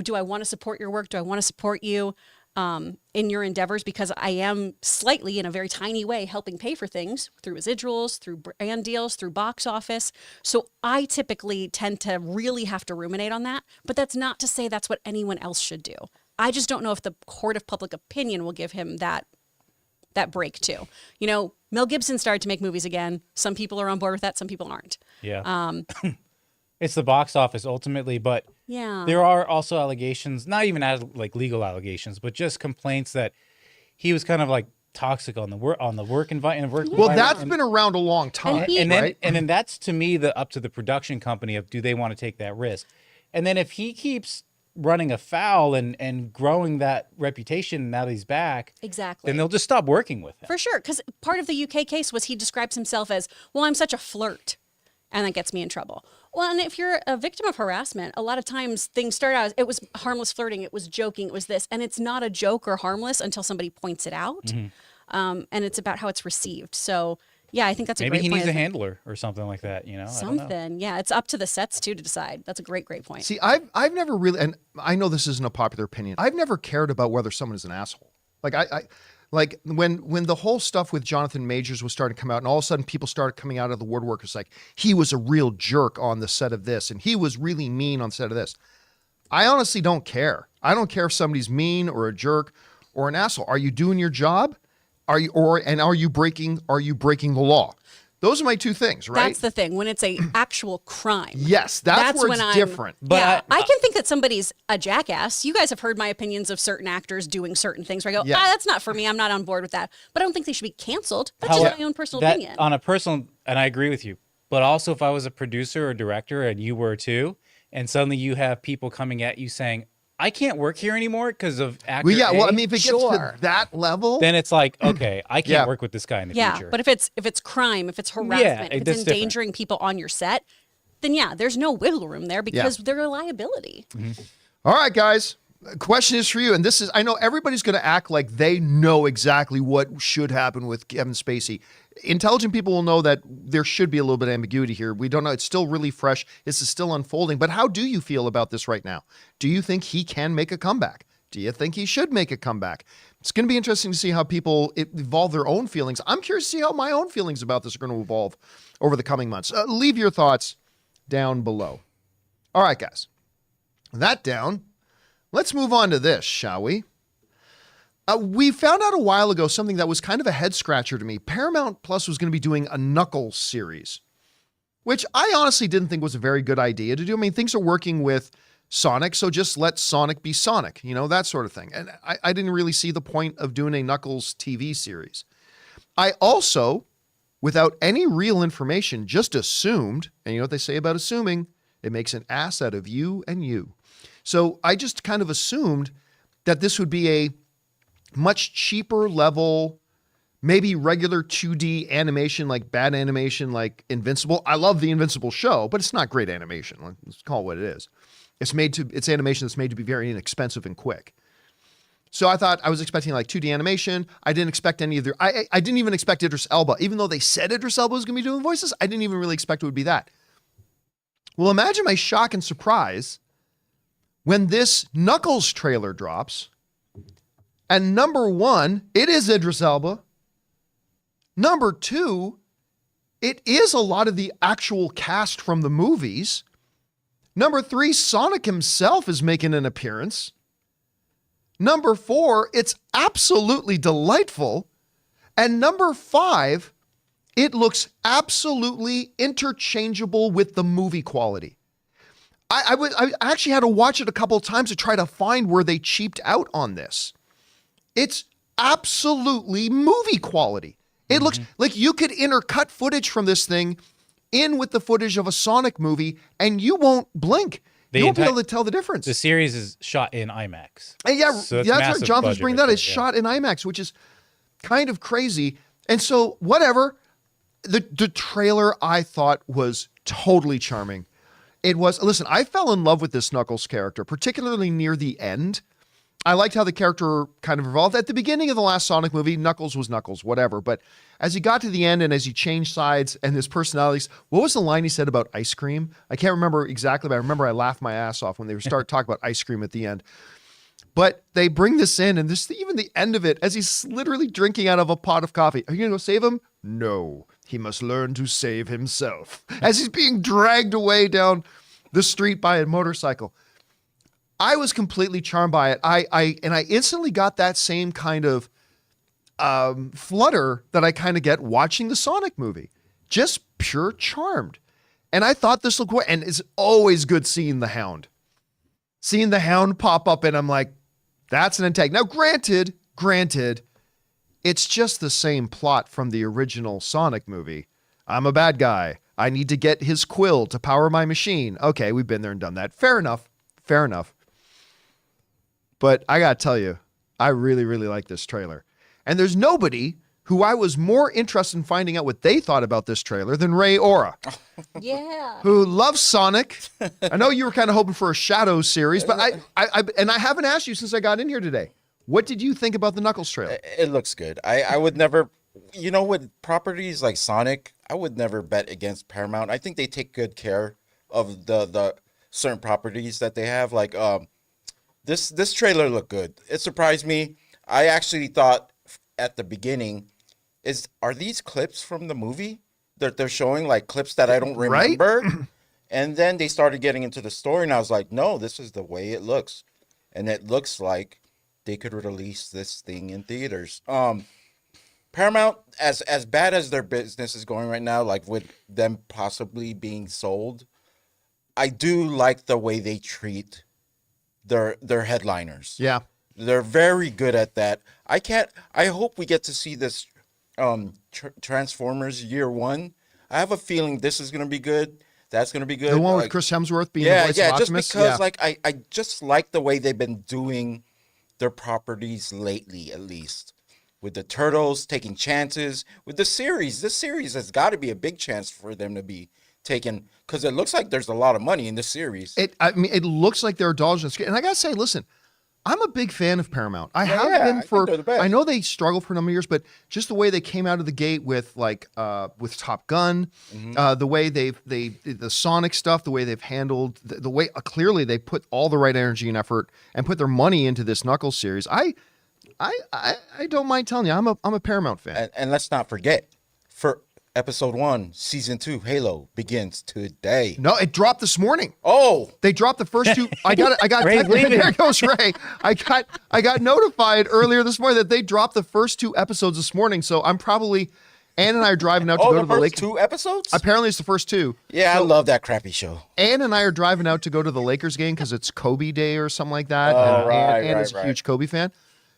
do I want to support your work? Do I want to support you in your endeavors? Because I am slightly, in a very tiny way, helping pay for things through residuals, through brand deals, through box office. So I typically tend to really have to ruminate on that. But that's not to say that's what anyone else should do. I just don't know if the court of public opinion will give him that break too. You know, Mel Gibson started to make movies again. Some people are on board with that. Some people aren't. Yeah. It's the box office ultimately, but there are also allegations, not even like legal allegations, but just complaints that he was kind of like toxic on the work environment. Well, that's been around a long time, and then that's to me up to the production company of do they want to take that risk, and then if he keeps running afoul and growing that reputation now that he's back, exactly, then they'll just stop working with him. For sure, because part of the UK case was he describes himself as, well, I'm such a flirt, and that gets me in trouble. Well, and if you're a victim of harassment, a lot of times things start out as, it was harmless flirting, it was joking, it was this, and it's not a joke or harmless until somebody points it out, and it's about how it's received. So yeah, I think that's a great point. Maybe he needs a handler or something like that, you know? Something, yeah. It's up to the sets, too, to decide. That's a great point. See, I've never really, and I know this isn't a popular opinion, I've never cared about whether someone is an asshole. Like, like when the whole stuff with Jonathan Majors was starting to come out, and all of a sudden people started coming out of the woodwork, it's like, he was a real jerk on the set of this, and he was really mean on the set of this. I honestly don't care. I don't care if somebody's mean or a jerk or an asshole. Are you doing your job? Are you breaking the law? Those are my two things, right? That's the thing. When it's a actual crime. Yes, that's where it's different. But yeah, I can think that somebody's a jackass. You guys have heard my opinions of certain actors doing certain things where I go, that's not for me. I'm not on board with that. But I don't think they should be canceled. That's just my own personal opinion. On a personal, and I agree with you. But also if I was a producer or director and you were too, and suddenly you have people coming at you saying, I can't work here anymore because of actor well, I mean, if it gets Sure. to that level, then it's like, okay, I can't work with this guy in the future. Yeah, but if it's crime, if it's harassment, if it's endangering people on your set, then there's no wiggle room there because they're a liability. All right, guys. Question is for you, and this is, I know everybody's going to act like they know exactly what should happen with Kevin Spacey. Intelligent people will know that there should be a little bit of ambiguity here. We don't know. It's still really fresh. This is still unfolding. But how do you feel about this right now? Do you think he can make a comeback? Do you think he should make a comeback? It's going to be interesting to see how people evolve their own feelings. I'm curious to see how my own feelings about this are going to evolve over the coming months. Leave your thoughts down below. All right, guys. That down. Let's move on to this, shall we? We found out a while ago something that was kind of a head scratcher to me. Paramount Plus was going to be doing a Knuckles series, which I honestly didn't think was a very good idea to do. I mean, things are working with Sonic, so just let Sonic be Sonic, that sort of thing. And I didn't really see the point of doing a Knuckles TV series. I also, without any real information, just assumed, and you know what they say about assuming? It makes an ass out of you and you. So I just kind of assumed that this would be a much cheaper level, maybe regular 2D animation, like bad animation, like Invincible. I love the Invincible show, but it's not great animation. Let's call it what it is. It's animation that's made to be very inexpensive and quick. So I was expecting like 2D animation. I didn't expect any of I didn't even expect Idris Elba. Even though they said Idris Elba was going to be doing voices, I didn't even really expect it would be that. Well, imagine my shock and surprise when this Knuckles trailer drops, and number one, it is Idris Elba. Number two, it is a lot of the actual cast from the movies. Number three, Sonic himself is making an appearance. Number four, it's absolutely delightful. And number five, it looks absolutely interchangeable with the movie quality. I actually had to watch it a couple of times to try to find where they cheaped out on this. It's absolutely movie quality. It looks like you could intercut footage from this thing in with the footage of a Sonic movie and you won't blink. You won't be able to tell the difference. The series is shot in IMAX. And yeah, so that's right. Jonathan's bringing that. It's shot in IMAX, which is kind of crazy. And so whatever, the trailer I thought was totally charming. Listen, I fell in love with this Knuckles character, particularly near the end. I liked how the character kind of evolved. At the beginning of the last Sonic movie, Knuckles was Knuckles, whatever. But as he got to the end and as he changed sides and his personalities, what was the line he said about ice cream? I can't remember exactly, but I remember I laughed my ass off when they start talking about ice cream at the end. But they bring this in, and this even the end of it, as he's literally drinking out of a pot of coffee. Are you going to go save him? No. He must learn to save himself. As he's being dragged away down the street by a motorcycle. I was completely charmed by it. I instantly got that same kind of flutter that I kind of get watching the Sonic movie. Just pure charmed. And I thought this looked great. And it's always good seeing the Hound. Seeing the Hound pop up, and I'm like, that's an intake. Now, granted, it's just the same plot from the original Sonic movie. I'm a bad guy. I need to get his quill to power my machine. Okay, we've been there and done that. Fair enough. But I got to tell you, I really, really like this trailer. And there's nobody who I was more interested in finding out what they thought about this trailer than Ray Ora. Yeah. Who loves Sonic. I know you were kind of hoping for a Shadow series, but I haven't asked you since I got in here today. What did you think about the Knuckles trailer? It looks good. I would never, with properties like Sonic, I would never bet against Paramount. I think they take good care of the certain properties that they have. Like this trailer looked good. It surprised me. I actually thought at the beginning, are these clips from the movie that they're showing, like clips that I don't remember? Right? And then they started getting into the story, and I was like, no, this is the way it looks. And it looks like they could release this thing in theaters. Paramount, as bad as their business is going right now, like with them possibly being sold, I do like the way they treat their headliners. Yeah. They're very good at that. I hope we get to see this Transformers Year 1. I have a feeling this is going to be good. That's going to be good. The one with Chris Hemsworth being the voice of Optimus? Just because I just like the way they've been doing their properties lately, at least. With the Turtles taking chances. With the series. This series has got to be a big chance for them to be taken, because it looks like there's a lot of money in this series. I mean, it looks like there are dollars on the screen. And I got to say, listen, I'm a big fan of Paramount. I have been for, I know they struggled for a number of years, but just the way they came out of the gate with with Top Gun, the way the Sonic stuff, the way they've handled, the way clearly they put all the right energy and effort and put their money into this Knuckles series. I don't mind telling you, I'm a Paramount fan. And let's not forget, for Episode 1, Season 2, Halo begins today. No, it dropped this morning. Oh, they dropped the first two. I got Ray's leaving. There goes Ray. I got notified earlier this morning that they dropped the first 2 episodes this morning. So I'm probably, Ann and I are driving out to go to the lake. 2 episodes? Apparently it's the first 2. Yeah, I love that crappy show. Ann and I are driving out to go to the Lakers game because it's Kobe Day or something like that. Oh, Ann is a huge Kobe fan.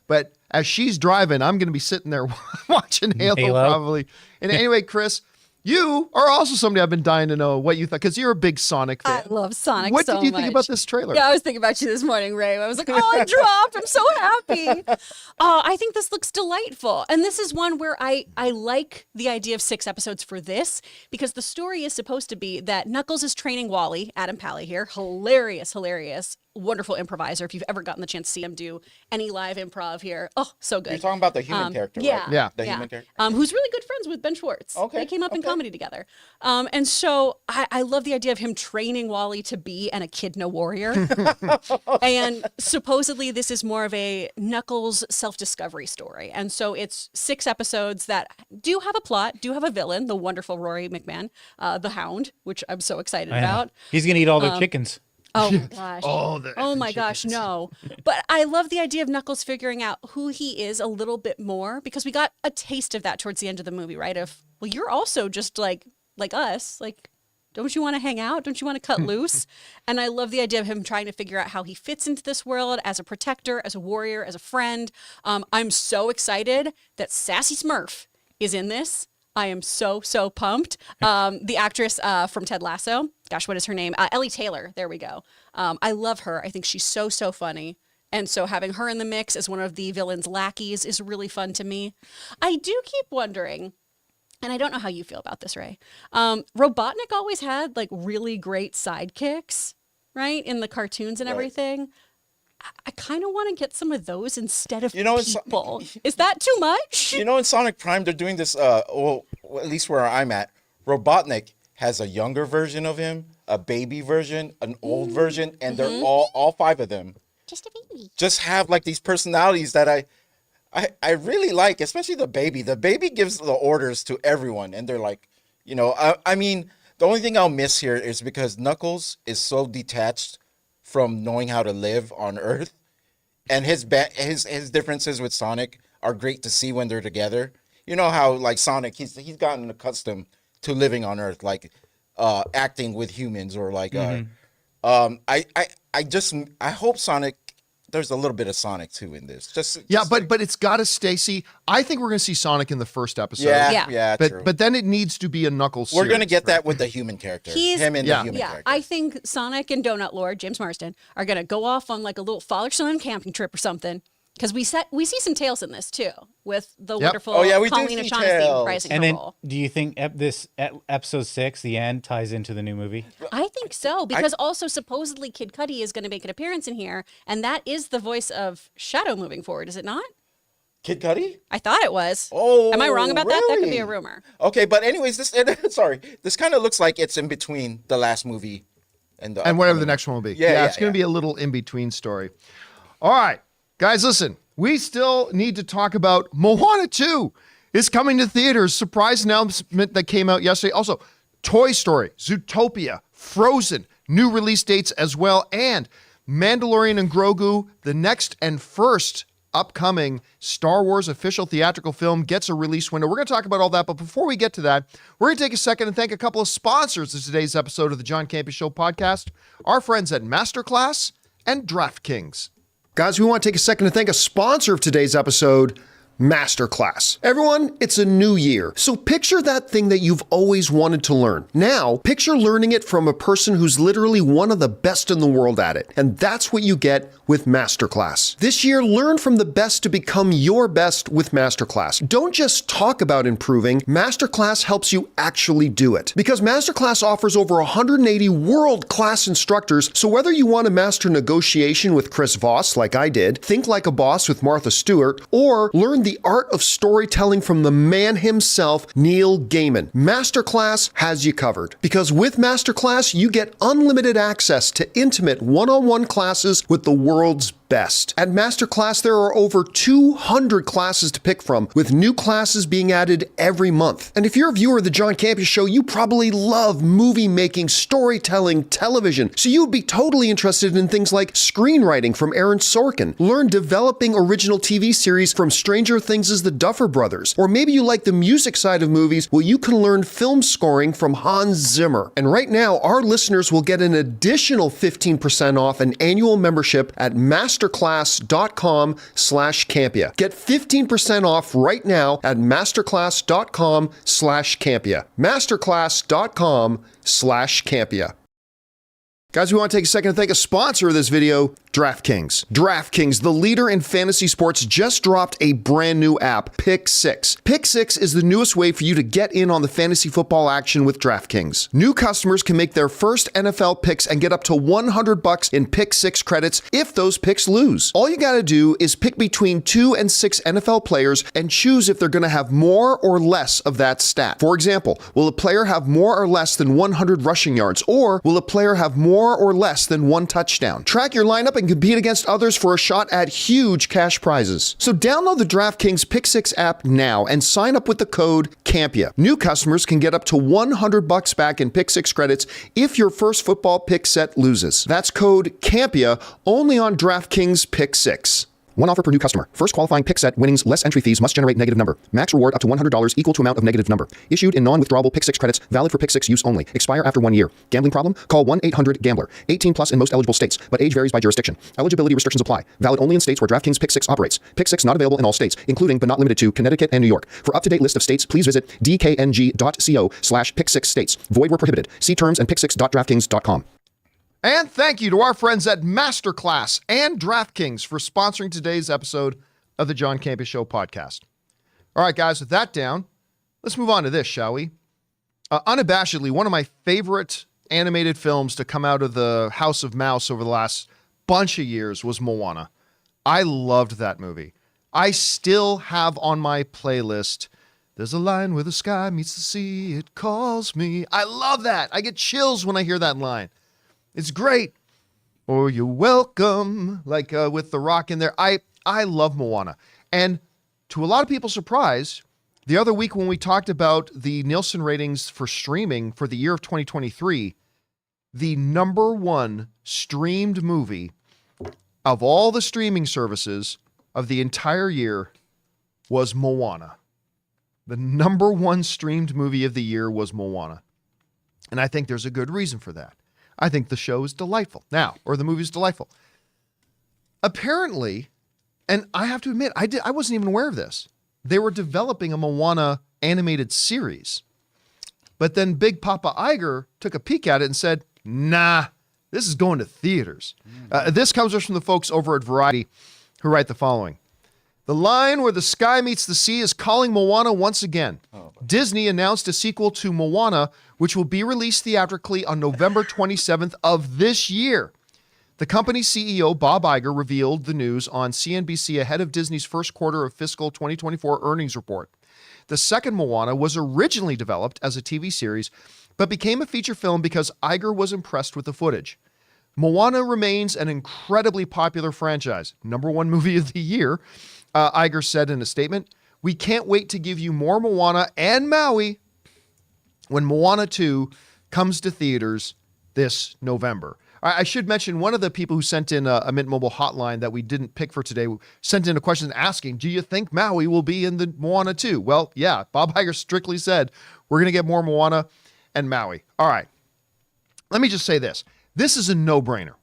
But as she's driving, I'm going to be sitting there watching Halo probably. And anyway, Chris, you are also somebody I've been dying to know what you thought, because you're a big Sonic fan. I love Sonic What so did you much. think about this trailer? Yeah, I was thinking about you this morning, Ray. I was like, oh, it dropped. I'm so happy. I think this looks delightful. And this is one where I like the idea of 6 episodes for this, because the story is supposed to be that Knuckles is training Wally, Adam Pally here, hilarious, wonderful improviser. If you've ever gotten the chance to see him do any live improv here, oh, so good. You're talking about the human character, right? Yeah. The human character. Who's really good friends with Ben Schwartz. Okay. They came up in comedy together. And so I love the idea of him training Wally to be an Echidna warrior. And supposedly this is more of a Knuckles self-discovery story. And so it's 6 episodes that do have a plot, do have a villain, the wonderful Rory McMahon, the Hound, which I'm so excited about. He's gonna eat all the chickens. Oh my gosh. Oh my gosh, no. But I love the idea of Knuckles figuring out who he is a little bit more, because we got a taste of that towards the end of the movie, right? Of, well, you're also just like us. Like, don't you want to hang out? Don't you want to cut loose? And I love the idea of him trying to figure out how he fits into this world as a protector, as a warrior, as a friend. I'm so excited that Sassy Smurf is in this. I am so pumped. The actress from Ted Lasso, gosh, what is her name? Ellie Taylor. There we go. I love her. I think she's so funny. And so having her in the mix as one of the villain's lackeys is really fun to me. I do keep wondering, and I don't know how you feel about this, Ray. Robotnik always had like really great sidekicks, right? In the cartoons and everything. I kind of want to get some of those instead of people. Is that too much? In Sonic Prime, they're doing this, well, at least where I'm at, Robotnik has a younger version of him, a baby version, an old version, and they're all 5 of them. Just a baby. Just have like these personalities that I really like, especially the baby. The baby gives the orders to everyone, and they're like, I mean, the only thing I'll miss here is because Knuckles is so detached from knowing how to live on Earth, and his differences with Sonic are great to see when they're together. You know how like Sonic, he's gotten accustomed to living on Earth, like acting with humans, or like I hope Sonic. There's a little bit of Sonic too in this. But it's got to stay. See, I think we're going to see Sonic in the first episode. Yeah, true. But then it needs to be a Knuckles We're series, going to get that with the human character. Him and the human character. I think Sonic and Donut Lord, James Marsden, are going to go off on like a little father-son camping trip or something. Because we see some Tails in this too, with the wonderful Colleen O'Shaughnessy reprising her role. Do you think this episode 6, the end, ties into the new movie? I think so, because also supposedly Kid Cudi is going to make an appearance in here, and that is the voice of Shadow moving forward, is it not? Kid Cudi? I thought it was. Oh, am I wrong about that? That could really? be a rumor. Okay, but anyways, this kind of looks like it's in between the last movie and whatever the next one will be. It's going to be a little in between story. All right. Guys, listen, we still need to talk about Moana 2 is coming to theaters. Surprise announcement that came out yesterday. Also, Toy Story, Zootopia, Frozen, new release dates as well, and Mandalorian and Grogu, the next and first upcoming Star Wars official theatrical film, gets a release window. We're going to talk about all that, but before we get to that, we're going to take a second and thank a couple of sponsors of today's episode of the John Campea Show podcast, our friends at MasterClass and DraftKings. Guys, we want to take a second to thank a sponsor of today's episode, MasterClass. Everyone, it's a new year, so picture that thing that you've always wanted to learn. Now, picture learning it from a person who's literally one of the best in the world at it, and that's what you get with MasterClass. This year, learn from the best to become your best with MasterClass. Don't just talk about improving, MasterClass helps you actually do it. Because MasterClass offers over 180 world-class instructors, so whether you want to master negotiation with Chris Voss, like I did, think like a boss with Martha Stewart, or learn the art of storytelling from the man himself, Neil Gaiman, MasterClass has you covered. Because with MasterClass, you get unlimited access to intimate one-on-one classes with the world's best. At MasterClass, there are over 200 classes to pick from, with new classes being added every month. And if you're a viewer of the John Campea Show, you probably love movie making, storytelling, television. So you'd be totally interested in things like screenwriting from Aaron Sorkin, learn developing original TV series from Stranger Things' The Duffer Brothers, or maybe you like the music side of movies, well, you can learn film scoring from Hans Zimmer. And right now, our listeners will get an additional 15% off an annual membership at masterclass.com/Campea. Get 15% off right now at masterclass.com/Campea. masterclass.com/Campea. Guys, we want to take a second to thank a sponsor of this video, DraftKings. DraftKings, the leader in fantasy sports, just dropped a brand new app, Pick 6. Pick 6 is the newest way for you to get in on the fantasy football action with DraftKings. New customers can make their first NFL picks and get up to $100 in Pick 6 credits if those picks lose. All you got to do is pick between 2 and 6 NFL players and choose if they're going to have more or less of that stat. For example, will a player have more or less than 100 rushing yards, or will a player have more or less than 1 touchdown? Track your lineup and compete against others for a shot at huge cash prizes. So download the DraftKings Pick 6 app now and sign up with the code Campea. New customers can get up to $100 back in Pick 6 credits if your first football pick set loses. That's code Campea only on DraftKings Pick 6. One offer per new customer. First qualifying pick set winnings less entry fees must generate negative number. Max reward up to $100 equal to amount of negative number. Issued in non-withdrawable Pick 6 credits, valid for Pick 6 use only. Expire after 1 year. Gambling problem? Call 1-800-GAMBLER. 18 plus in most eligible states, but age varies by jurisdiction. Eligibility restrictions apply. Valid only in states where DraftKings Pick 6 operates. Pick 6 not available in all states, including but not limited to Connecticut and New York. For up-to-date list of states, please visit dkng.co/Pick 6 states. Void where prohibited. See terms and pick6.draftkings.com. And thank you to our friends at MasterClass and DraftKings for sponsoring today's episode of the John Campea Show podcast. All right, guys, with that down, let's move on to this, shall we? Unabashedly, one of my favorite animated films to come out of the House of Mouse over the last bunch of years was Moana. I loved that movie. I still have on my playlist, "There's a line where the sky meets the sea, it calls me." I love that. I get chills when I hear that line. It's great. Or you're welcome, like with The Rock in there. I love Moana. And to a lot of people's surprise, the other week when we talked about the Nielsen ratings for streaming for the year of 2023, the number one streamed movie of all the streaming services of the entire year was Moana. The number one streamed movie of the year was Moana. And I think there's a good reason for that. I think the show is delightful. Or the movie is delightful. Apparently, and I have to admit, I wasn't even aware of this. They were developing a Moana animated series. But then Big Papa Iger took a peek at it and said, nah, this is going to theaters. This comes from the folks over at Variety who write the following. The line where the sky meets the sea is calling Moana once again. Disney announced a sequel to Moana, which will be released theatrically on November 27th of this year. The company's CEO, Bob Iger, revealed the news on CNBC ahead of Disney's first quarter of fiscal 2024 earnings report. The second Moana was originally developed as a TV series, but became a feature film because Iger was impressed with the footage. Moana remains an incredibly popular franchise. Number one movie of the year. Iger said in a statement, "We can't wait to give you more Moana and Maui when Moana 2 comes to theaters this November." I should mention one of the people who sent in a Mint Mobile hotline that we didn't pick for today sent in a question asking, do you think Maui will be in the Moana 2? Well, yeah, Bob Iger strictly said we're going to get more Moana and Maui. All right. Let me just say this. This is a no-brainer.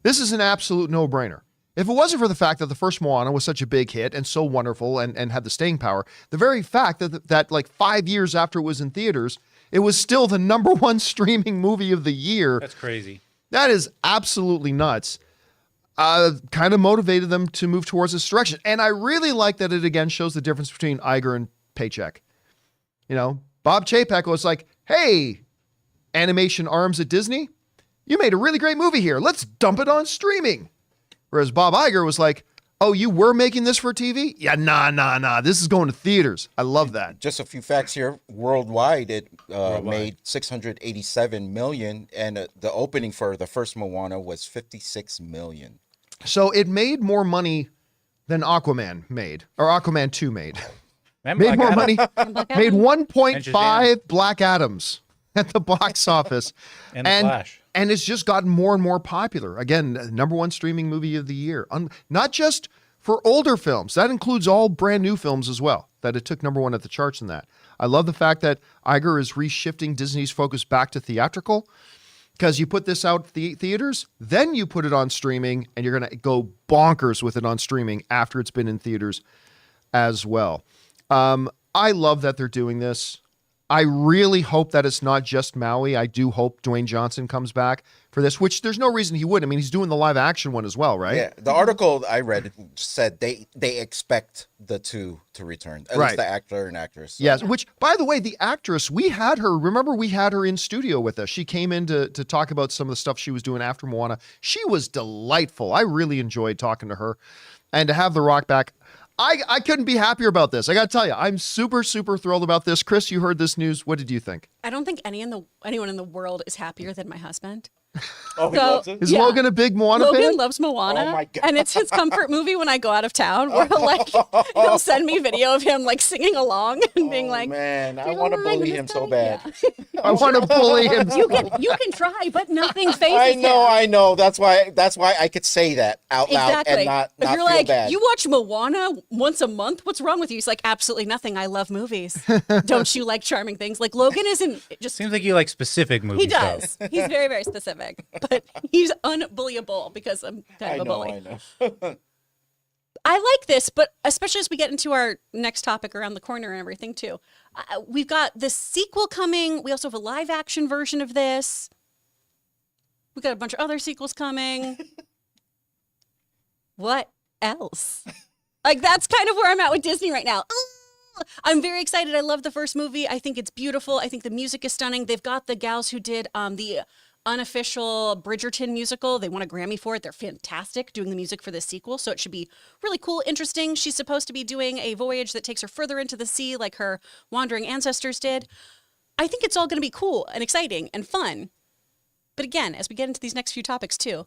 This is an absolute no-brainer. If it wasn't for the fact that the first Moana was such a big hit and so wonderful and had the staying power, the very fact that like 5 years after it was in theaters, it was still the #1 streaming movie of the year. That's crazy. That is absolutely nuts. Kind of motivated them to move towards this direction. And I really like that it again shows the difference between Iger and Paycheck. You know, Bob Chapek was like, hey, animation arms at Disney, you made a really great movie here. Let's dump it on streaming. Whereas Bob Iger was like, oh, you were making this for TV? Yeah, nah. This is going to theaters. I love that. Just a few facts here. Worldwide, it made $687 million, and the opening for the first Moana was $56 million. So it made more money than Aquaman made, or Aquaman 2 made. Made more money. Made 1.5 Black Adams at the box office. And The Flash. And it's just gotten more and more popular. Again, #1 streaming movie of the year. Not just for older films. That includes all brand new films as well, that it took #1 at the charts in that. I love the fact that Iger is reshifting Disney's focus back to theatrical, because you put this out theaters, then you put it on streaming, and you're going to go bonkers with it on streaming after it's been in theaters as well. I love that they're doing this. I really hope that it's not just Maui. I do hope Dwayne Johnson comes back for this, which there's no reason he wouldn't. I mean, he's doing the live action one as well, right? Yeah, the article I read said they expect the two to return, at least the actor and actress. So. Yes, which, by the way, the actress, we had her in studio with us. She came in to talk about some of the stuff she was doing after Moana. She was delightful. I really enjoyed talking to her. And to have The Rock back, I couldn't be happier about this. I got to tell you, I'm super, super thrilled about this. Chris, you heard this news. What did you think? I don't think anyone in the world is happier than my husband. Oh, he loves it? Is Logan a big Moana fan? Logan loves Moana. Oh my God. And it's his comfort movie when I go out of town, where like he'll send me video of him like singing along and being like, man, I want to bully him so bad. Yeah. I want to bully him. You can try, but nothing phases him. I know. That's why I could say that out loud Exactly. and not if you're feel like, bad. you watch Moana once a month, what's wrong with you? He's like, absolutely nothing. I love movies. Don't you like charming things? Like Logan isn't just. Seems like you like specific movies. He does. He's very, very specific, but he's unbullyable because I'm kind of a bully. I know. I like this, but especially as we get into our next topic around the corner and everything too. We've got the sequel coming. We also have a live action version of this. We got a bunch of other sequels coming. What else? Like, that's kind of where I'm at with Disney right now. I'm very excited. I love the first movie. I think it's beautiful. I think the music is stunning. They've got the gals who did the unofficial Bridgerton musical. They won a Grammy for it. They're fantastic doing the music for this sequel, so it should be really cool, interesting. She's supposed to be doing a voyage that takes her further into the sea like her wandering ancestors did. I think it's all going to be cool and exciting and fun. But again, as we get into these next few topics too,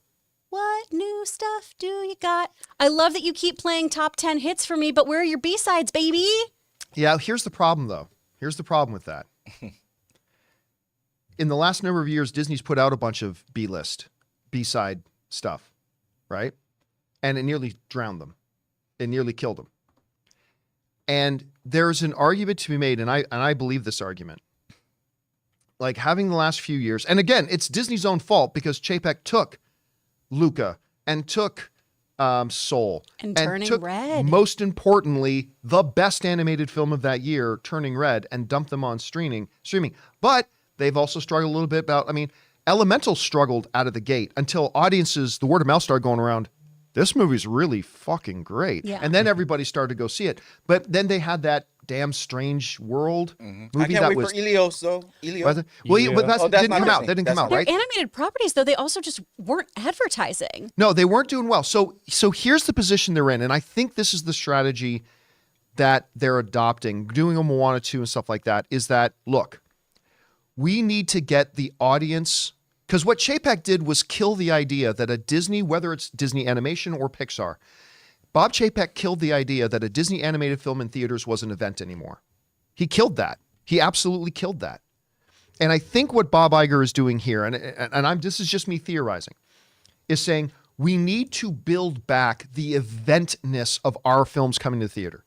what new stuff do you got? I love that you keep playing top 10 hits for me, but where are your B-sides, baby? Yeah, here's the problem, though. Here's the problem with that. In the last number of years, Disney's put out a bunch of B-side stuff, right? And it nearly drowned them. It nearly killed them. And there's an argument to be made, and I believe this argument. Like, having the last few years, and again, it's Disney's own fault because Chapek took Luca and took Soul and Turning Red. Most importantly, the best animated film of that year, Turning Red, and dumped them on streaming. But they've also struggled a little bit about, Elemental struggled out of the gate until audiences, the word of mouth started going around, this movie's really fucking great. Yeah. And then everybody started to go see it. But then they had that damn Strange World movie I can't that wait was... for Ilios, though. Ilios. Well, but that didn't come out. Disney. That didn't That's come out, not right? They're animated properties, though. They also just weren't advertising. No, they weren't doing well. So here's the position they're in. And I think this is the strategy that they're adopting, doing a Moana 2 and stuff like that, is that, look, we need to get the audience... Because what Chapek did was kill the idea that a Disney, whether it's Disney Animation or Pixar, Bob Chapek killed the idea that a Disney animated film in theaters was an event anymore. He killed that. He absolutely killed that. And I think what Bob Iger is doing here, and this is just me theorizing, is saying we need to build back the eventness of our films coming to the theater.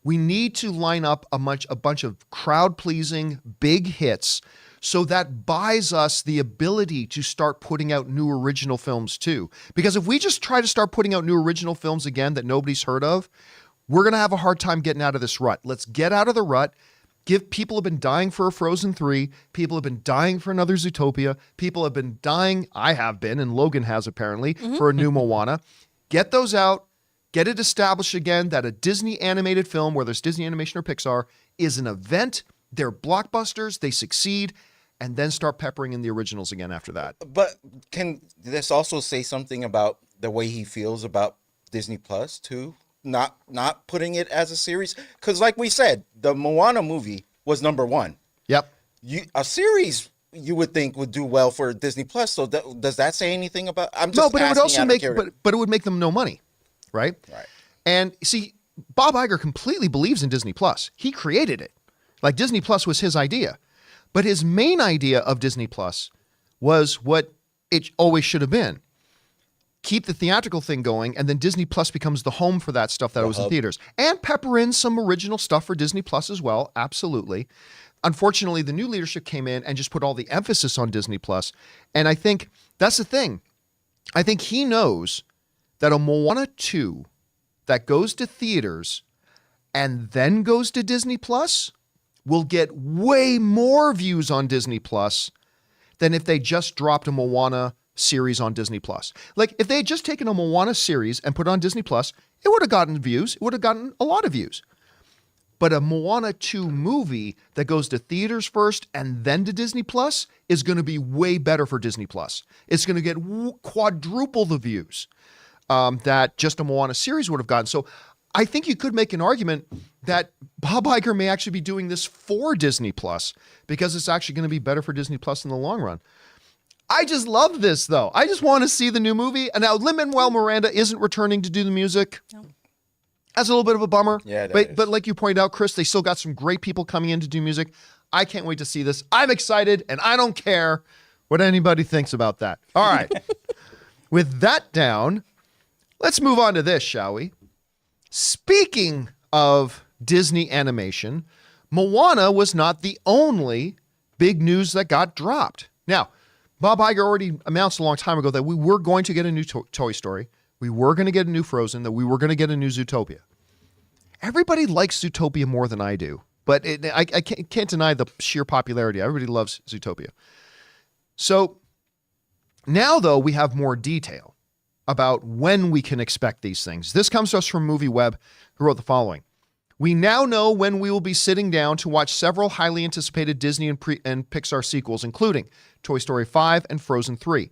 We need to line up a bunch of crowd-pleasing big hits, so that buys us the ability to start putting out new original films too. Because if we just try to start putting out new original films again that nobody's heard of, we're going to have a hard time getting out of this rut. Let's get out of the rut. People have been dying for a Frozen 3. People have been dying for another Zootopia. People have been dying, I have been, and Logan has apparently, for a new Moana. Get those out. Get it established again that a Disney animated film, whether it's Disney Animation or Pixar, is an event. They're blockbusters. They succeed. And then start peppering in the originals again after that. But can this also say something about the way he feels about Disney Plus too? Not putting it as a series? Because like we said, the Moana movie was #1. Yep. A series you would think would do well for Disney Plus. So does that say anything about? I'm just no, but it would also make but it would make them no money, right? Right. And see, Bob Iger completely believes in Disney Plus. He created it. Like Disney Plus was his idea. But his main idea of Disney Plus was what it always should have been. Keep the theatrical thing going, and then Disney Plus becomes the home for that stuff that was in theaters. And pepper in some original stuff for Disney Plus as well, absolutely. Unfortunately, the new leadership came in and just put all the emphasis on Disney Plus. And I think that's the thing. I think he knows that a Moana 2 that goes to theaters and then goes to Disney Plus will get way more views on Disney Plus than if they just dropped a Moana series on Disney Plus. Like if they had just taken a Moana series and put it on Disney Plus, it would have gotten views. It would have gotten a lot of views. But a Moana 2 movie that goes to theaters first and then to Disney Plus is going to be way better for Disney Plus. It's going to get quadruple the views that just a Moana series would have gotten. So I think you could make an argument that Bob Iger may actually be doing this for Disney Plus because it's actually going to be better for Disney Plus in the long run. I just love this, though. I just want to see the new movie. And now Lin-Manuel Miranda isn't returning to do the music. No. That's a little bit of a bummer. Yeah, but like you pointed out, Chris, they still got some great people coming in to do music. I can't wait to see this. I'm excited, and I don't care what anybody thinks about that. All right. With that down, let's move on to this, shall we? Speaking of Disney animation, Moana was not the only big news that got dropped. Now, Bob Iger already announced a long time ago that we were going to get a new Toy Story, we were going to get a new Frozen, that we were going to get a new Zootopia. Everybody likes Zootopia more than I do, but I can't deny the sheer popularity. Everybody loves Zootopia. So now, though, we have more detail about when we can expect these things. This comes to us from MovieWeb, who wrote the following. We now know when we will be sitting down to watch several highly anticipated Disney and Pixar sequels, including Toy Story 5 and Frozen 3.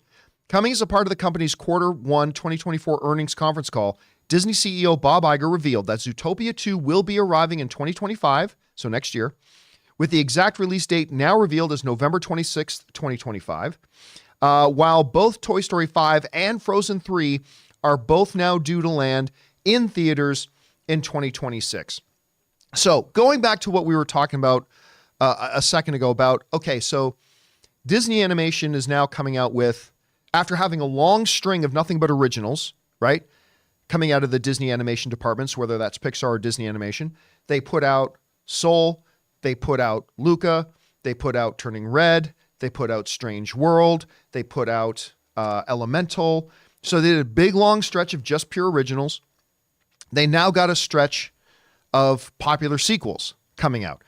Coming as a part of the company's Q1 2024 earnings conference call, Disney CEO Bob Iger revealed that Zootopia 2 will be arriving in 2025, so next year, with the exact release date now revealed as November 26th, 2025. While both Toy Story 5 and Frozen 3 are both now due to land in theaters in 2026. So going back to what we were talking about a second ago about, okay, so Disney Animation is now coming out with, after having a long string of nothing but originals, right? Coming out of the Disney Animation departments, whether that's Pixar or Disney Animation, they put out Soul, they put out Luca, they put out Turning Red, they put out Strange World. They put out Elemental. So they did a big, long stretch of just pure originals. They now got a stretch of popular sequels coming out.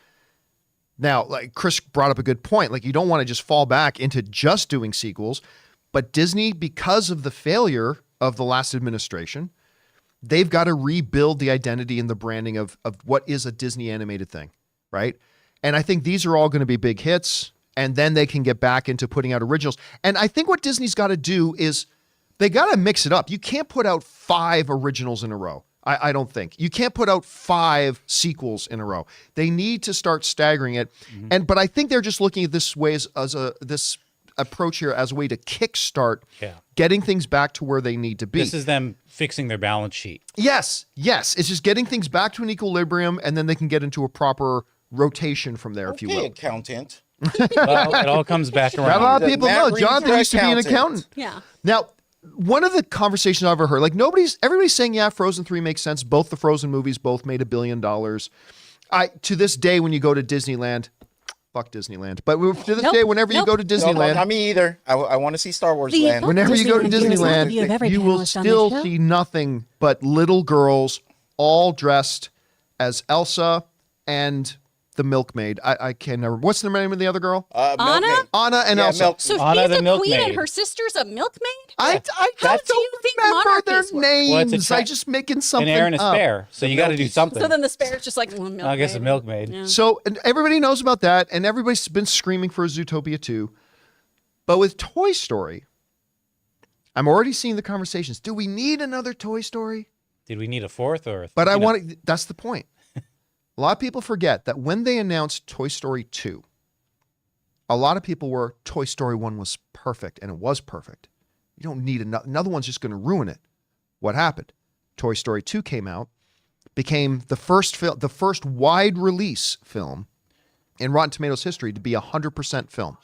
Now, like Chris brought up a good point. Like, you don't want to just fall back into just doing sequels. But Disney, because of the failure of the last administration, they've got to rebuild the identity and the branding of what is a Disney animated thing, right? And I think these are all going to be big hits. And then they can get back into putting out originals. And I think what Disney's got to do is they got to mix it up. You can't put out 5 originals in a row. I don't think. You can't put out 5 sequels in a row. They need to start staggering it. Mm-hmm. But I think they're just looking at this way this approach here as a way to kickstart getting things back to where they need to be. This is them fixing their balance sheet. Yes. It's just getting things back to an equilibrium, and then they can get into a proper rotation from there, if you will. Accountant. Well, it all comes back around. A lot of people know Jonathan used to be an accountant. Yeah. Now, one of the conversations I've ever heard, like everybody's saying, yeah, Frozen 3 makes sense. Both the Frozen movies both made $1 billion. To this day, when you go to Disneyland, fuck Disneyland. But to this day, whenever you go to No, Disneyland, not me either. I want to see Star Wars Land. whenever you go to Disneyland view of Disneyland, every you will panelist on the still show. see nothing but little girls all dressed as Elsa and the milkmaid. I can't remember. What's the name of the other girl? Anna? Milkmaid. Anna and Yeah, Elsa. Milk- So Anna she's the a queen milkmaid. and her sister's a milkmaid? I How do you don't think remember their monarchies work? names. Well, it's a I just making something An Aaron is up. spare, so you got to do something. So then the spare's just like, well, milkmaid. I guess a milkmaid. Yeah. So and everybody knows about that, and everybody's been screaming for a Zootopia 2. But with Toy Story, I'm already seeing the conversations. Do we need another Toy Story? Did we need a fourth or? But I want to, that's the point. A lot of people forget that when they announced Toy Story 2, a lot of people were, Toy Story 1 was perfect, and it was perfect. You don't need another one's just going to ruin it. What happened? Toy Story 2 came out, became the first wide release film in Rotten Tomatoes history to be 100% film.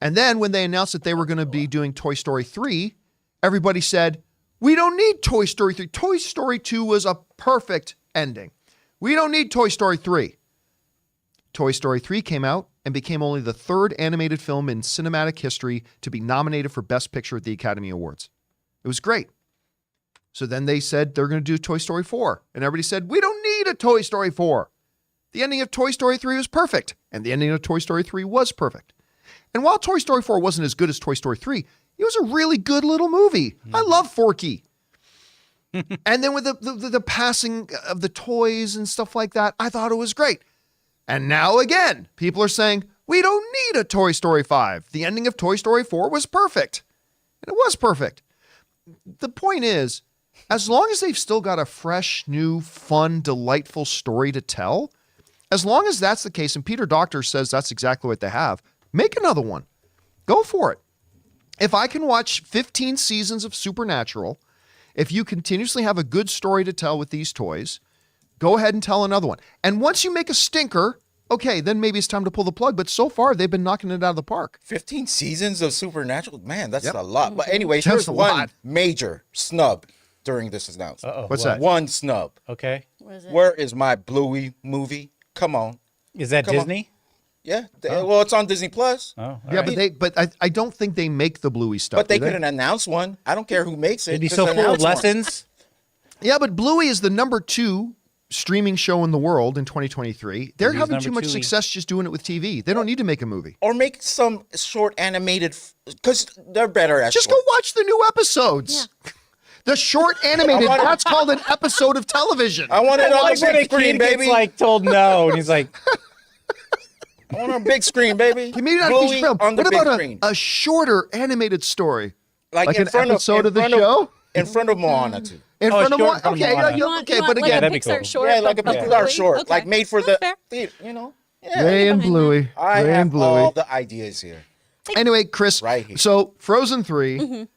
And then when they announced that they were going to be doing Toy Story 3, everybody said, we don't need Toy Story 3. Toy Story 2 was a perfect ending. We don't need Toy Story 3. Toy Story 3 came out and became only the third animated film in cinematic history to be nominated for Best Picture at the Academy Awards. It was great. So then they said they're going to do Toy Story 4. And everybody said, we don't need a Toy Story 4. The ending of Toy Story 3 was perfect. And the ending of Toy Story 3 was perfect. And while Toy Story 4 wasn't as good as Toy Story 3, it was a really good little movie. I love Forky. And then with the passing of the toys and stuff like that, I thought it was great. And now again, people are saying, we don't need a Toy Story 5. The ending of Toy Story 4 was perfect. And it was perfect. The point is, as long as they've still got a fresh, new, fun, delightful story to tell, as long as that's the case, and Peter Docter says that's exactly what they have, make another one. Go for it. If I can watch 15 seasons of Supernatural, if you continuously have a good story to tell with these toys, go ahead and tell another one. And once you make a stinker, okay, then maybe it's time to pull the plug. But so far, they've been knocking it out of the park. 15 seasons of Supernatural? Man, that's a lot. But anyway, That's here's a one lot. major snub during this announcement. Uh-oh, What's what? that? One snub. Okay. What is it? Where is my Bluey movie? Come on. Is that Come on. Disney? Yeah. Well, it's on Disney Plus. Oh, all Yeah, right. but I don't think they make the Bluey stuff. But they do couldn't announce one. I don't care who makes it. It'd be just so full of announce one. lessons. Yeah, but Bluey is the number 2 streaming show in the world in 2023. They're Bluey's having number too much 2. success just doing it with TV. They don't need to make a movie. Or make some short animated, because they're better at Just short. go watch the new episodes. The short animated, that's called an episode of television. I want it on Like the when a big screen, kid gets baby. like told no, and he's like, I want it on a big screen, baby. Maybe not a Bluey feature film. on the What big about screen. a shorter animated story? Like in an front episode of the in front show? In front of Moana, too. In Oh, front of short one? from Okay, Moana. You want, okay, you but want like again, a that'd be Pixar cool. short? Yeah, like a but Pixar Bluey? short, Okay. like made for That's the fair. theater, you know? Yeah. Ray and behind Bluey. I Ray and have Bluey. all the ideas here. Anyway, Chris, Right here. so Frozen 3,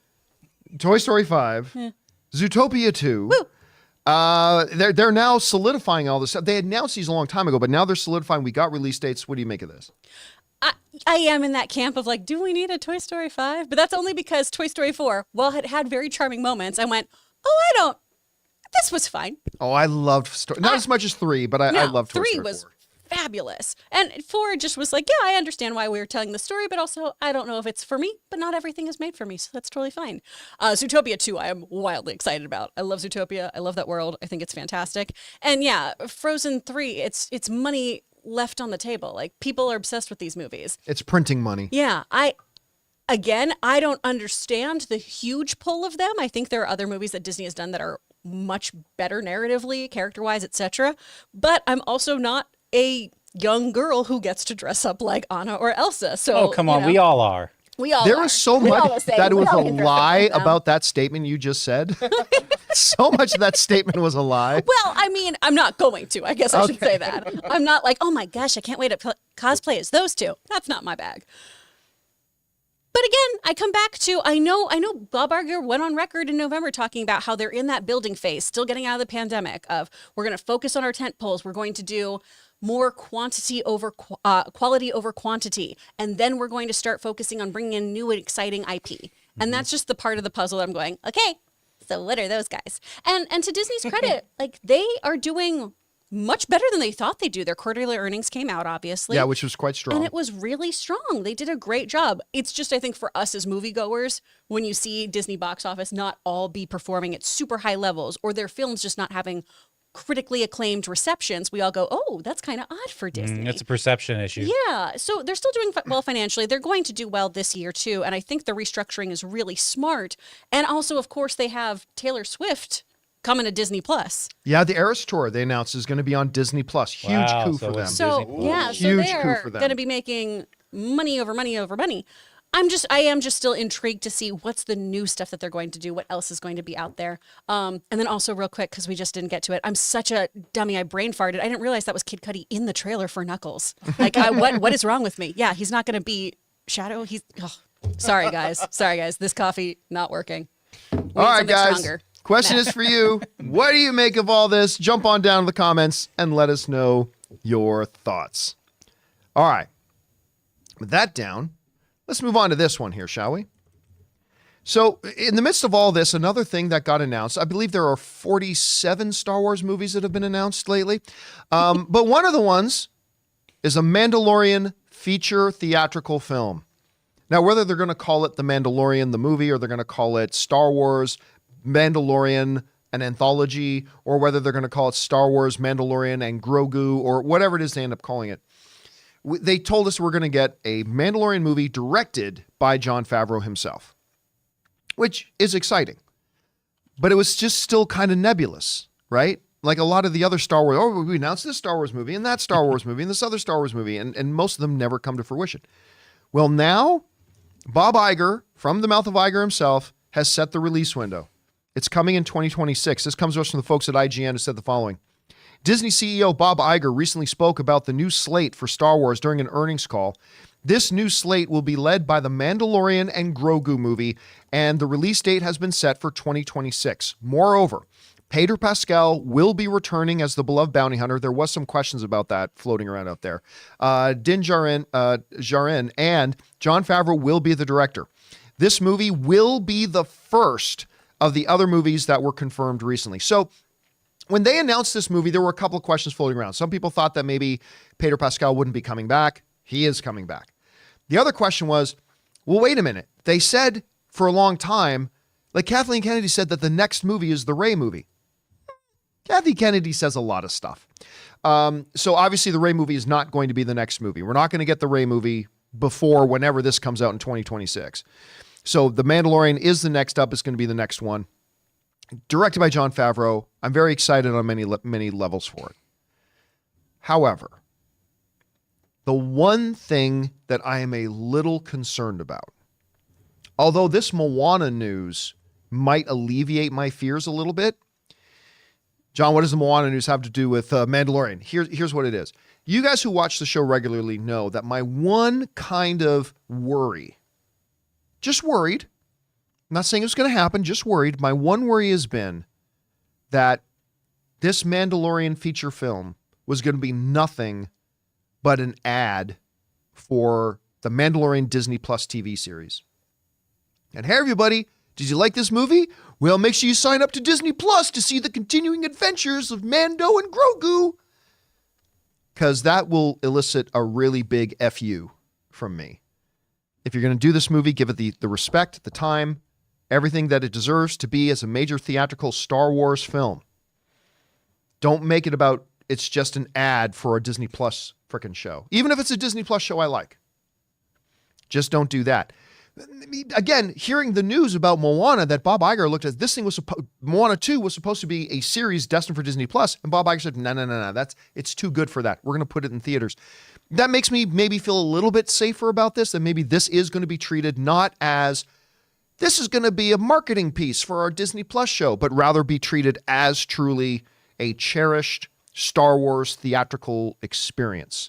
Toy Story 5, Zootopia 2. They're now solidifying all this stuff. They announced these a long time ago, but now they're solidifying. We got release dates. What do you make of this? I am in that camp of like, do we need a Toy Story 5? But that's only because Toy Story 4, while it had very charming moments, I went, this was fine. Oh, I loved not as much as 3, but I loved Toy 3 Story was 4. fabulous. And 4 just was like, yeah, I understand why we were telling the story, but also I don't know if it's for me, but not everything is made for me, so that's totally fine. Zootopia 2, I am wildly excited about. I love Zootopia. I love that world. I think it's fantastic. And yeah, Frozen 3, it's money left on the table. Like, people are obsessed with these movies. It's printing money. Yeah, I don't understand the huge pull of them. I think there are other movies that Disney has done that are much better narratively, character-wise, etc. But I'm also not a young girl who gets to dress up like Anna or Elsa. So, oh, come on, we all are. we all There are. was so We all much the same. that it We was a all can dress up lie like them. about that statement you just said. So much of that statement was a lie. Well, I mean, I'm not going to. I guess I should say that. I'm not like, oh my gosh, I can't wait to cosplay as those two. That's not my bag. But again, I come back to, I know Bob Iger went on record in November talking about how they're in that building phase, still getting out of the pandemic, of we're going to focus on our tent poles. We're going to do more quality over quantity. And then we're going to start focusing on bringing in new and exciting IP. And that's just the part of the puzzle that I'm going, okay, so what are those guys? And to Disney's credit, like they are doing much better than they thought they'd do. Their quarterly earnings came out, obviously. Yeah, which was quite strong. And it was really strong. They did a great job. It's just, I think, for us as moviegoers, when you see Disney box office not all be performing at super high levels, or their films just not having critically acclaimed receptions, we all go, oh, that's kind of odd for Disney. It's a perception issue. Yeah. So they're still doing well financially. They're going to do well this year, too. And I think the restructuring is really smart. And also, of course, they have Taylor Swift coming to Disney Plus. Yeah, the Eras Tour they announced is going to be on Disney Plus. Huge coup for them. So yeah, so Huge coup they're for them. going to be making money over money over money. I am just still intrigued to see what's the new stuff that they're going to do, what else is going to be out there. And then also real quick, because we just didn't get to it, I'm such a dummy, I brain farted. I didn't realize that was Kid Cudi in the trailer for Knuckles. Like, what is wrong with me? Yeah, he's not going to be Shadow. Sorry guys, this coffee not working. All right, guys. Stronger. Question is for you. What do you make of all this? Jump on down in the comments and let us know your thoughts. All right. With that down, let's move on to this one here, shall we? So in the midst of all this, another thing that got announced, I believe there are 47 Star Wars movies that have been announced lately. But one of the ones is a Mandalorian feature theatrical film. Now, whether they're going to call it The Mandalorian, the movie, or they're going to call it Star Wars Mandalorian, an anthology, or whether they're going to call it Star Wars Mandalorian and Grogu, or whatever it is they end up calling it. They told us we're going to get a Mandalorian movie directed by Jon Favreau himself, which is exciting. But it was just still kind of nebulous, right? Like a lot of the other Star Wars, oh, we announced this Star Wars movie and that Star Wars movie and this other Star Wars movie, and most of them never come to fruition. Well, now Bob Iger, from the mouth of Iger himself, has set the release window. It's coming in 2026. This comes to us from the folks at IGN who said the following. Disney CEO Bob Iger recently spoke about the new slate for Star Wars during an earnings call. This new slate will be led by the Mandalorian and Grogu movie, and the release date has been set for 2026. Moreover, Pedro Pascal will be returning as the beloved bounty hunter. There was some questions about that floating around out there. Din Djarin and Jon Favreau will be the director. This movie will be the first of the other movies that were confirmed recently. So when they announced this movie, there were a couple of questions floating around. Some people thought that maybe Pedro Pascal wouldn't be coming back. He is coming back. The other question was, well, wait a minute. They said for a long time, like Kathleen Kennedy said that the next movie is the Rey movie. Kathy Kennedy says a lot of stuff. So obviously the Rey movie is not going to be the next movie. We're not going to get the Rey movie before whenever this comes out in 2026. So The Mandalorian is the next up. It's going to be the next one. Directed by Jon Favreau. I'm very excited on many levels for it. However, the one thing that I am a little concerned about, although this Moana news might alleviate my fears a little bit. John, what does the Moana news have to do with Mandalorian? Here's what it is. You guys who watch the show regularly know that my one kind of worry, just worried, I'm not saying it's going to happen, just worried. My one worry has been that this Mandalorian feature film was going to be nothing but an ad for the Mandalorian Disney Plus TV series. And hey, everybody, did you like this movie? Well, make sure you sign up to Disney Plus to see the continuing adventures of Mando and Grogu. Because that will elicit a really big FU from me. If you're going to do this movie, give it the respect, the time, everything that it deserves to be as a major theatrical Star Wars film. Don't make it about it's just an ad for a Disney Plus frickin' show. Even if it's a Disney Plus show I like. Just don't do that. Again, hearing the news about Moana that Bob Iger looked at, this thing was Moana 2 was supposed to be a series destined for Disney Plus, and Bob Iger said, no, it's too good for that. We're going to put it in theaters. That makes me maybe feel a little bit safer about this, that maybe this is going to be treated not as this is going to be a marketing piece for our Disney Plus show, but rather be treated as truly a cherished Star Wars theatrical experience.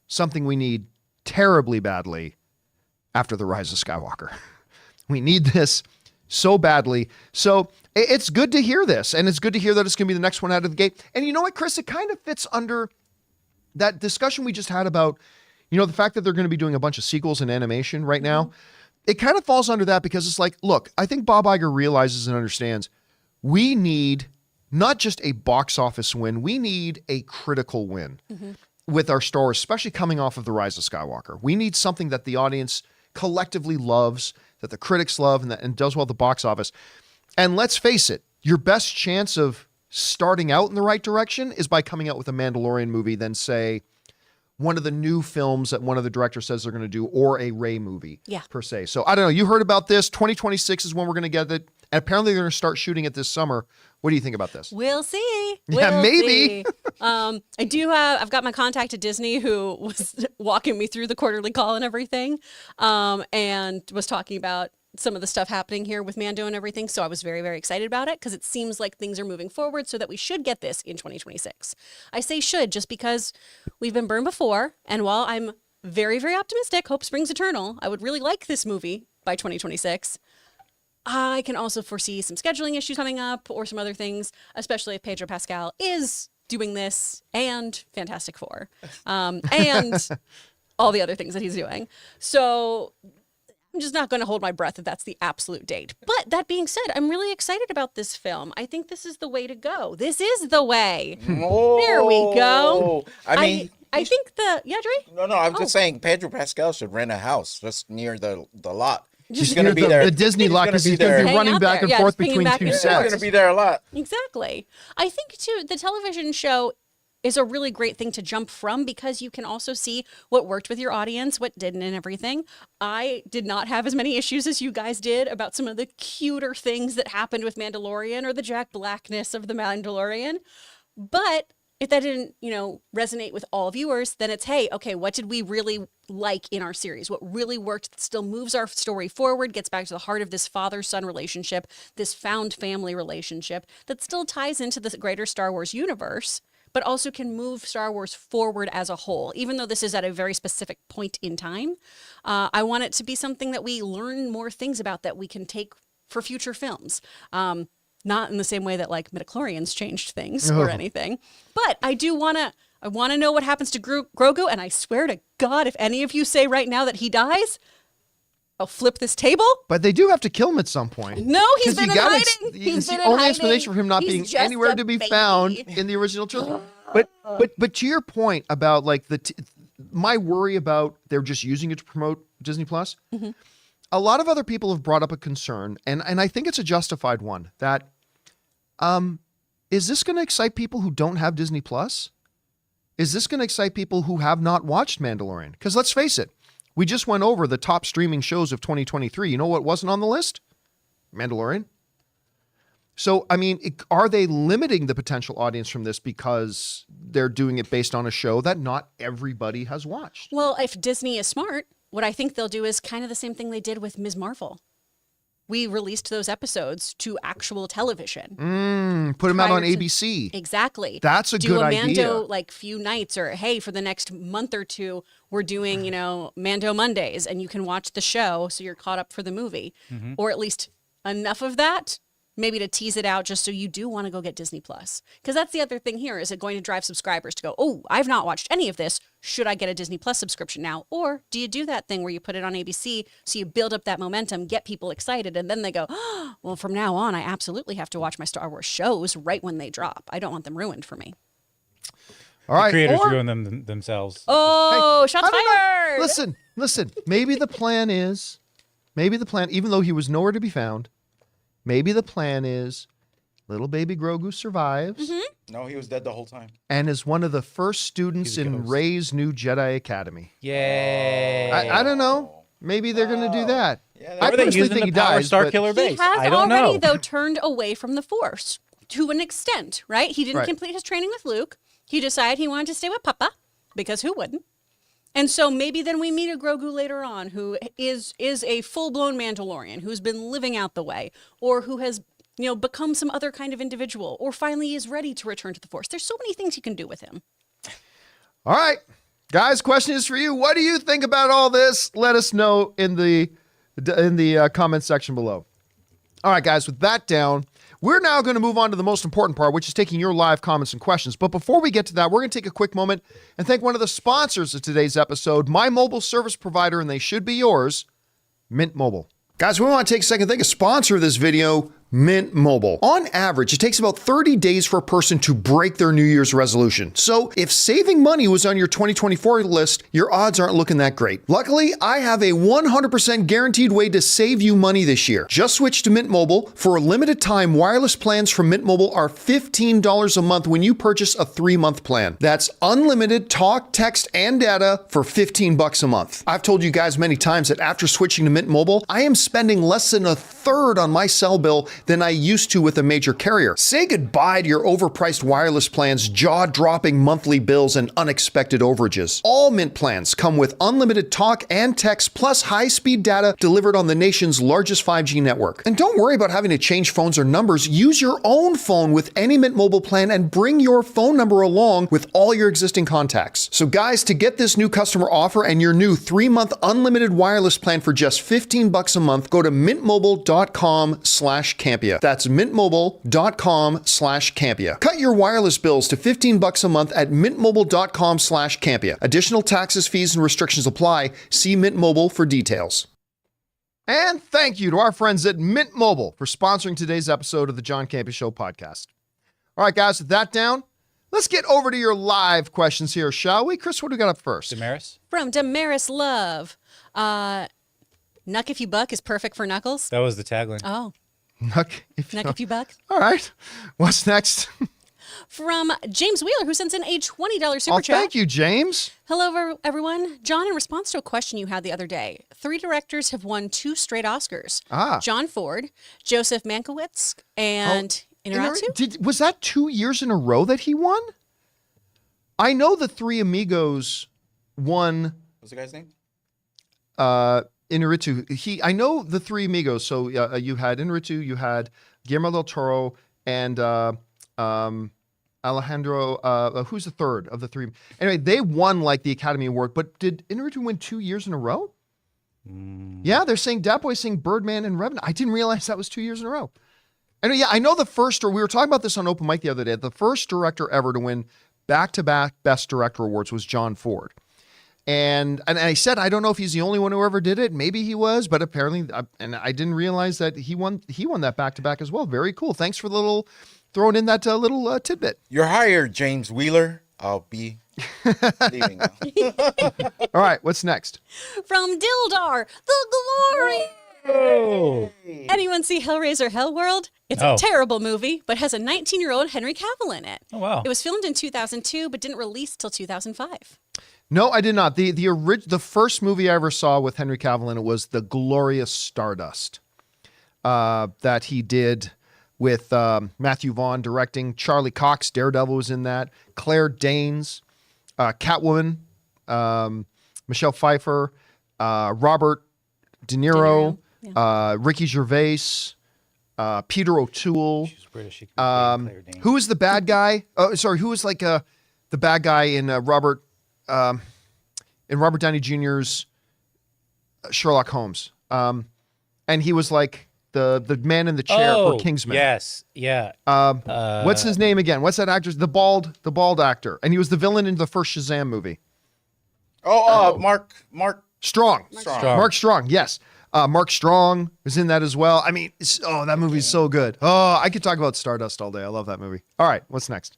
Something we need terribly badly after The Rise of Skywalker. We need this so badly. So it's good to hear this, and it's good to hear that it's going to be the next one out of the gate. And you know what, Chris? It kind of fits under that discussion we just had about, the fact that they're going to be doing a bunch of sequels in animation right now. it kind of falls under that because it's like, look, I think Bob Iger realizes and understands we need not just a box office win, we need a critical win with our Star Wars, especially coming off of The Rise of Skywalker. We need something that the audience collectively loves, that the critics love, and does well at the box office. And let's face it, your best chance of starting out in the right direction is by coming out with a Mandalorian movie than, say, one of the new films that one of the directors says they're going to do, or a Rey movie, per se. So I don't know. You heard about this. 2026 is when we're going to get it. And apparently they're going to start shooting it this summer. What do you think about this? We'll see. Yeah, maybe. I've got my contact at Disney who was walking me through the quarterly call and everything, and was talking about some of the stuff happening here with Mando and everything. So I was very, very excited about it because it seems like things are moving forward so that we should get this in 2026. I say should just because we've been burned before. And while I'm very, very optimistic, hope springs eternal, I would really like this movie by 2026. I can also foresee some scheduling issues coming up or some other things, especially if Pedro Pascal is doing this and Fantastic Four and all the other things that he's doing. So I'm just not going to hold my breath if that's the absolute date. But that being said, I'm really excited about this film. I think this is the way to go. This is the way. There we go. I mean, I think Dre? No, I'm just saying Pedro Pascal should rent a house just near the lot. He's going to be there. The Disney lot, because he's going to be running back and forth between two sets. He's going to be there a lot. Exactly. I think, too, the television show is a really great thing to jump from because you can also see what worked with your audience, what didn't, and everything. I did not have as many issues as you guys did about some of the cuter things that happened with Mandalorian or the Jack Blackness of the Mandalorian. But if that didn't, resonate with all viewers, then it's, hey, okay, what did we really like in our series? What really worked, still moves our story forward, gets back to the heart of this father-son relationship, this found family relationship that still ties into the greater Star Wars universe, but also can move Star Wars forward as a whole. Even though this is at a very specific point in time, I want it to be something that we learn more things about that we can take for future films. Not in the same way that like midichlorians changed things or anything, but I want to know what happens to Grogu. And I swear to God, if any of you say right now that he dies, I'll flip this table. But they do have to kill him at some point. No, he's been in hiding. It's the only explanation for him not being anywhere to be found in the original trilogy. But to your point about like my worry about they're just using it to promote Disney Plus. Mm-hmm. A lot of other people have brought up a concern, and I think it's a justified one, that is this going to excite people who don't have Disney Plus? Is this going to excite people who have not watched Mandalorian? Because let's face it, we just went over the top streaming shows of 2023. You know what wasn't on the list? Mandalorian. So, I mean, are they limiting the potential audience from this because they're doing it based on a show that not everybody has watched? Well, if Disney is smart, what I think they'll do is kind of the same thing they did with Ms. Marvel. We released those episodes to actual television. Put them out on ABC. Exactly. That's a good idea. Do a Mando like few nights, or hey, for the next month or two, we're doing, Mando Mondays, and you can watch the show so you're caught up for the movie. Mm-hmm. Or at least enough of that, maybe to tease it out just so you do want to go get Disney Plus. Because that's the other thing here. Is it going to drive subscribers to go, oh, I've not watched any of this. Should I get a Disney Plus subscription now? Or do you do that thing where you put it on ABC so you build up that momentum, get people excited, and then they go, oh, well, from now on, I absolutely have to watch my Star Wars shows right when they drop. I don't want them ruined for me. All right. The creators ruin them themselves. Oh, shots fired! Listen. Maybe the plan, even though he was nowhere to be found, maybe the plan is little baby Grogu survives. Mm-hmm. No, he was dead the whole time. And is one of the first students in Rey's new Jedi Academy. Yay. I don't know. Maybe they're going to do that. Yeah, I personally think he dies. Star Killer base. He has I don't already, know. though, turned away from the Force to an extent, right? He didn't complete his training with Luke. He decided he wanted to stay with Papa, because who wouldn't? And so maybe then we meet a Grogu later on who is a full-blown Mandalorian, who's been living out the way, or who has, become some other kind of individual, or finally is ready to return to the Force. There's so many things you can do with him. All right. Guys, question is for you. What do you think about all this? Let us know in the comment section below. All right, guys, with that down, we're now going to move on to the most important part, which is taking your live comments and questions. But before we get to that, we're going to take a quick moment and thank one of the sponsors of today's episode, my mobile service provider, and they should be yours, Mint Mobile. Guys, we want to take a second to thank a sponsor of this video, Mint Mobile. On average, it takes about 30 days for a person to break their New Year's resolution. So if saving money was on your 2024 list, your odds aren't looking that great. Luckily, I have a 100% guaranteed way to save you money this year. Just switch to Mint Mobile. For a limited time, wireless plans from Mint Mobile are $15 a month when you purchase a 3-month plan. That's unlimited talk, text, and data for $15 a month. I've told you guys many times that after switching to Mint Mobile, I am spending less than a third on my cell bill than I used to with a major carrier. Say goodbye to your overpriced wireless plans, jaw-dropping monthly bills, and unexpected overages. All Mint plans come with unlimited talk and text plus high-speed data delivered on the nation's largest 5G network. And don't worry about having to change phones or numbers. Use your own phone with any Mint Mobile plan and bring your phone number along with all your existing contacts. So guys, to get this new customer offer and your new 3-month unlimited wireless plan for just $15 a month, go to mintmobile.com/Campea. That's mintmobile.com/Campea. Cut your wireless bills to $15 a month at mintmobile.com/Campea. Additional taxes, fees, and restrictions apply. See Mint Mobile for details. And thank you to our friends at Mint Mobile for sponsoring today's episode of the John Campea Show podcast. All right, guys, with that down, let's get over to your live questions here, shall we? Chris, what do we got up first? Damaris? From Damaris Love. Nuck if you buck is perfect for Knuckles. That was the tagline. Oh. Nuck if you buck. All right. What's next? From James Wheeler, who sends in a $20 super chat. Thank you, James. Hello, everyone. John, in response to a question you had the other day, 3 directors have won 2 straight Oscars. John Ford, Joseph Mankiewicz, and Inarritu. Was that 2 years in a row that he won? I know the 3 Amigos won. What's the guy's name? Inarritu. I know the 3 Amigos. So you had Inarritu, you had Guillermo del Toro, and Alejandro. Who's the third of the 3? Anyway, they won like the Academy Award. But did Inarritu win 2 years in a row? Yeah, they're saying Dat Boy saying Birdman and Revenant. I didn't realize that was 2 years in a row. Anyway, yeah, I know the first. Or we were talking about this on Open Mic the other day. The first director ever to win back-to-back Best Director awards was John Ford. And I said, I don't know if he's the only one who ever did it. Maybe he was, but apparently, and I didn't realize that he won that back-to-back as well. Very cool. Thanks for throwing in that little tidbit. You're hired, James Wheeler. I'll be leaving now. All right, what's next? From Dildar, the glory. Oh. Anyone see Hellraiser Hellworld? It's a terrible movie, but has a 19-year-old Henry Cavill in it. Oh, wow. It was filmed in 2002, but didn't release till 2005. No, I did not. The first movie I ever saw with Henry Cavill in it was The Glorious Stardust that he did with Matthew Vaughn directing. Charlie Cox, Daredevil, was in that. Claire Danes, Catwoman, Michelle Pfeiffer, Robert De Niro, Ricky Gervais, Peter O'Toole. She's British. She could be Claire Danes. Who was the bad guy? Oh, sorry, who was like the bad guy in Robert Downey Jr.'s Sherlock Holmes? And he was like the man in the chair for Kingsman. Yes, yeah. What's his name again? What's that actor's? The bald actor, and he was the villain in the first Shazam movie. Mark Strong. Mark Strong. Yes. Mark Strong was in that as well. I mean, that movie's so good. Oh, I could talk about Stardust all day. I love that movie. All right, what's next?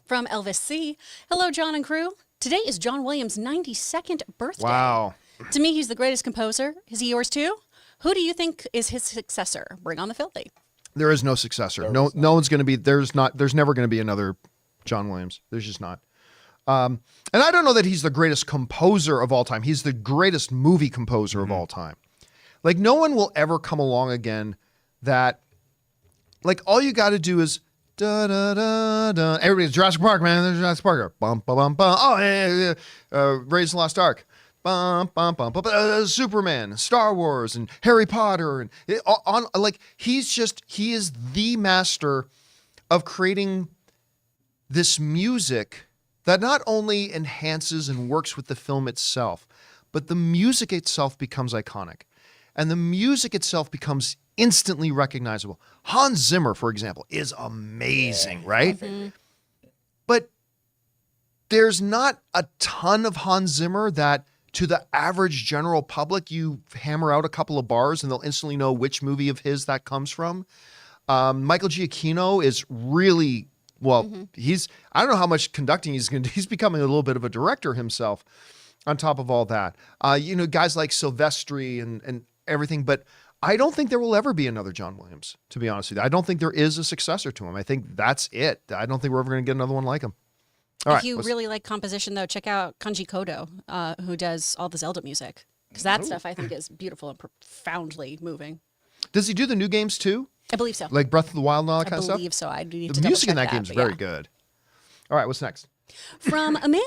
From Elvis C. Hello, John and crew. Today is John Williams' 92nd birthday. Wow. To me, he's the greatest composer. Is he yours too? Who do you think is his successor? Bring on the filthy. There is no successor. No one's going to be. There's never going to be another John Williams. There's just not. And I don't know that he's the greatest composer of all time. He's the greatest movie composer of all time. Like, no one will ever come along again that, like, all you got to do is da da da da. Everybody's Jurassic Park, man. There's Jurassic Park. Bum bum bum bum. Oh, yeah. Raiders of the Lost Ark. Bum bum bum bum. Superman, Star Wars, and Harry Potter, and he is the master of creating this music that not only enhances and works with the film itself, but the music itself becomes iconic. And the music itself becomes instantly recognizable. Hans Zimmer, for example, is amazing, right? Mm-hmm. But there's not a ton of Hans Zimmer that to the average general public, you hammer out a couple of bars and they'll instantly know which movie of his that comes from. Michael Giacchino is really, well, I don't know how much conducting he's going to do. He's becoming a little bit of a director himself on top of all that. Guys like Silvestri and everything, but I don't think there will ever be another John Williams, to be honest with you. I don't think there is a successor to him. I think that's it. I don't think we're ever going to get another one like him. If you really like composition, though, check out Kanji Kodo, who does all the Zelda music. Because that stuff, I think, is beautiful and profoundly moving. Does he do the new games, too? I believe so. Like Breath of the Wild and all that kind of stuff? I believe so. I do need the to music in that double-check game is very good. All right, what's next? From a man.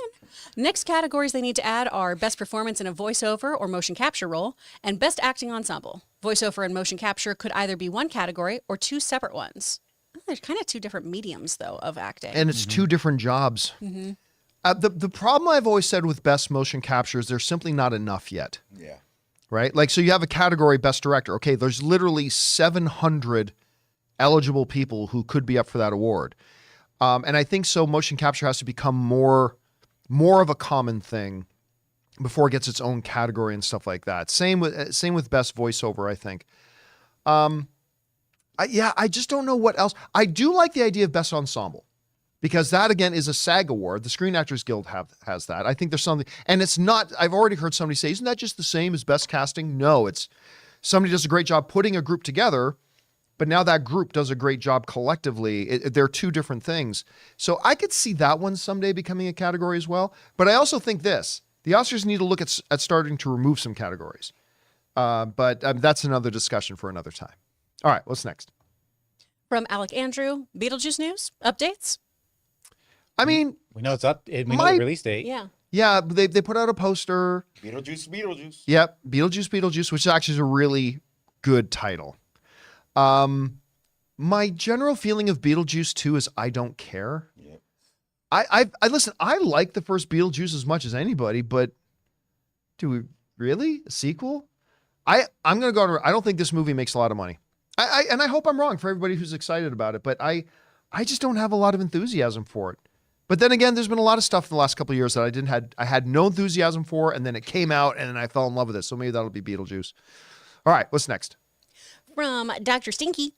Next categories they need to add are Best Performance in a Voiceover or Motion Capture Role and Best Acting Ensemble. Voiceover and motion capture could either be one category or two separate ones. There's kind of two different mediums, though, of acting. And it's two different jobs. The problem I've always said with Best Motion Capture is there's simply not enough yet. Yeah. Right? Like, so you have a category Best Director. Okay, there's literally 700 eligible people who could be up for that award. And I think so motion capture has to become more of a common thing before it gets its own category and stuff like that. Same with Best Voiceover, I think. I just don't know what else. I do like the idea of Best Ensemble because that, again, is a SAG award. The Screen Actors Guild has that. I think there's something, and it's not, I've already heard somebody say, isn't that just the same as Best Casting? No, it's somebody does a great job putting a group together, but now that group does a great job collectively. They're two different things. So I could see that one someday becoming a category as well. But I also think the Oscars need to look at starting to remove some categories. But that's another discussion for another time. All right, what's next? From Alec Andrew, Beetlejuice news, updates? I mean, we know it's up. We know the release date. Yeah. Yeah, they put out a poster. Beetlejuice. Yep, Beetlejuice, which actually is a really good title. My general feeling of Beetlejuice 2 is I don't care. Yep. I listen, I like the first Beetlejuice as much as anybody, but do we really? A sequel? I'm going to go on. I don't think this movie makes a lot of money. And I hope I'm wrong for everybody who's excited about it, but I just don't have a lot of enthusiasm for it. But then again, there's been a lot of stuff in the last couple of years that I had no enthusiasm for, and then it came out, and then I fell in love with it. So maybe that'll be Beetlejuice. All right, what's next? From Dr. Stinky,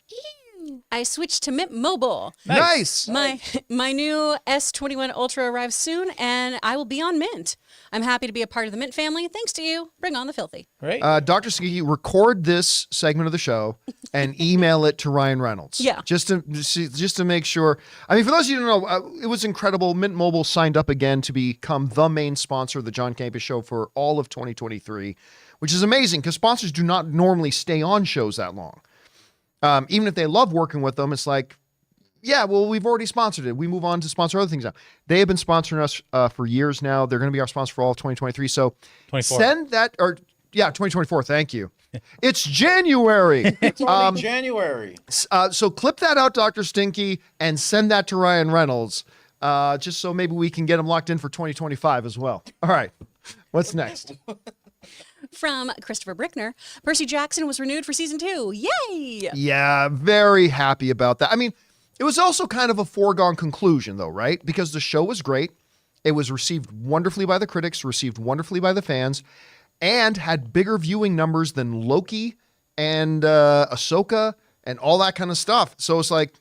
I switched to Mint Mobile. Nice. My new S21 Ultra arrives soon, and I will be on Mint. I'm happy to be a part of the Mint family. Thanks to you. Bring on the filthy. Right. Dr. Stinky, record this segment of the show and email it to Ryan Reynolds. Yeah. Just to make sure. I mean, for those of you who don't know, it was incredible. Mint Mobile signed up again to become the main sponsor of the John Campea Show for all of 2023, which is amazing because sponsors do not normally stay on shows that long. Even if they love working with them, it's like, yeah, well, we've already sponsored it. We move on to sponsor other things now. They have been sponsoring us for years now. They're going to be our sponsor for all of 2023. So 24. send that, 2024. Thank you. It's January. It's already January. So clip that out, Dr. Stinky, and send that to Ryan Reynolds, just so maybe we can get him locked in for 2025 as well. All right. What's next? From Christopher Brickner, Percy Jackson was renewed for season 2. Yay! Yeah, very happy about that. I mean, it was also kind of a foregone conclusion, though, right? Because the show was great. It was received wonderfully by the critics, received wonderfully by the fans, and had bigger viewing numbers than Loki and Ahsoka and all that kind of stuff. So it's like,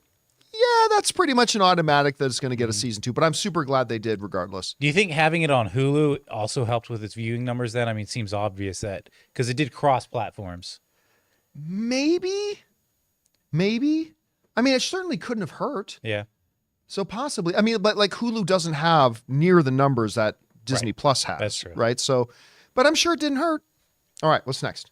yeah, that's pretty much an automatic that it's going to get a season 2, but I'm super glad they did regardless. Do you think having it on Hulu also helped with its viewing numbers then? I mean, it seems obvious that because it did cross platforms. Maybe. I mean, it certainly couldn't have hurt. Yeah. So possibly. I mean, but like Hulu doesn't have near the numbers that Disney Plus has. That's true. Right? So, but I'm sure it didn't hurt. All right, what's next?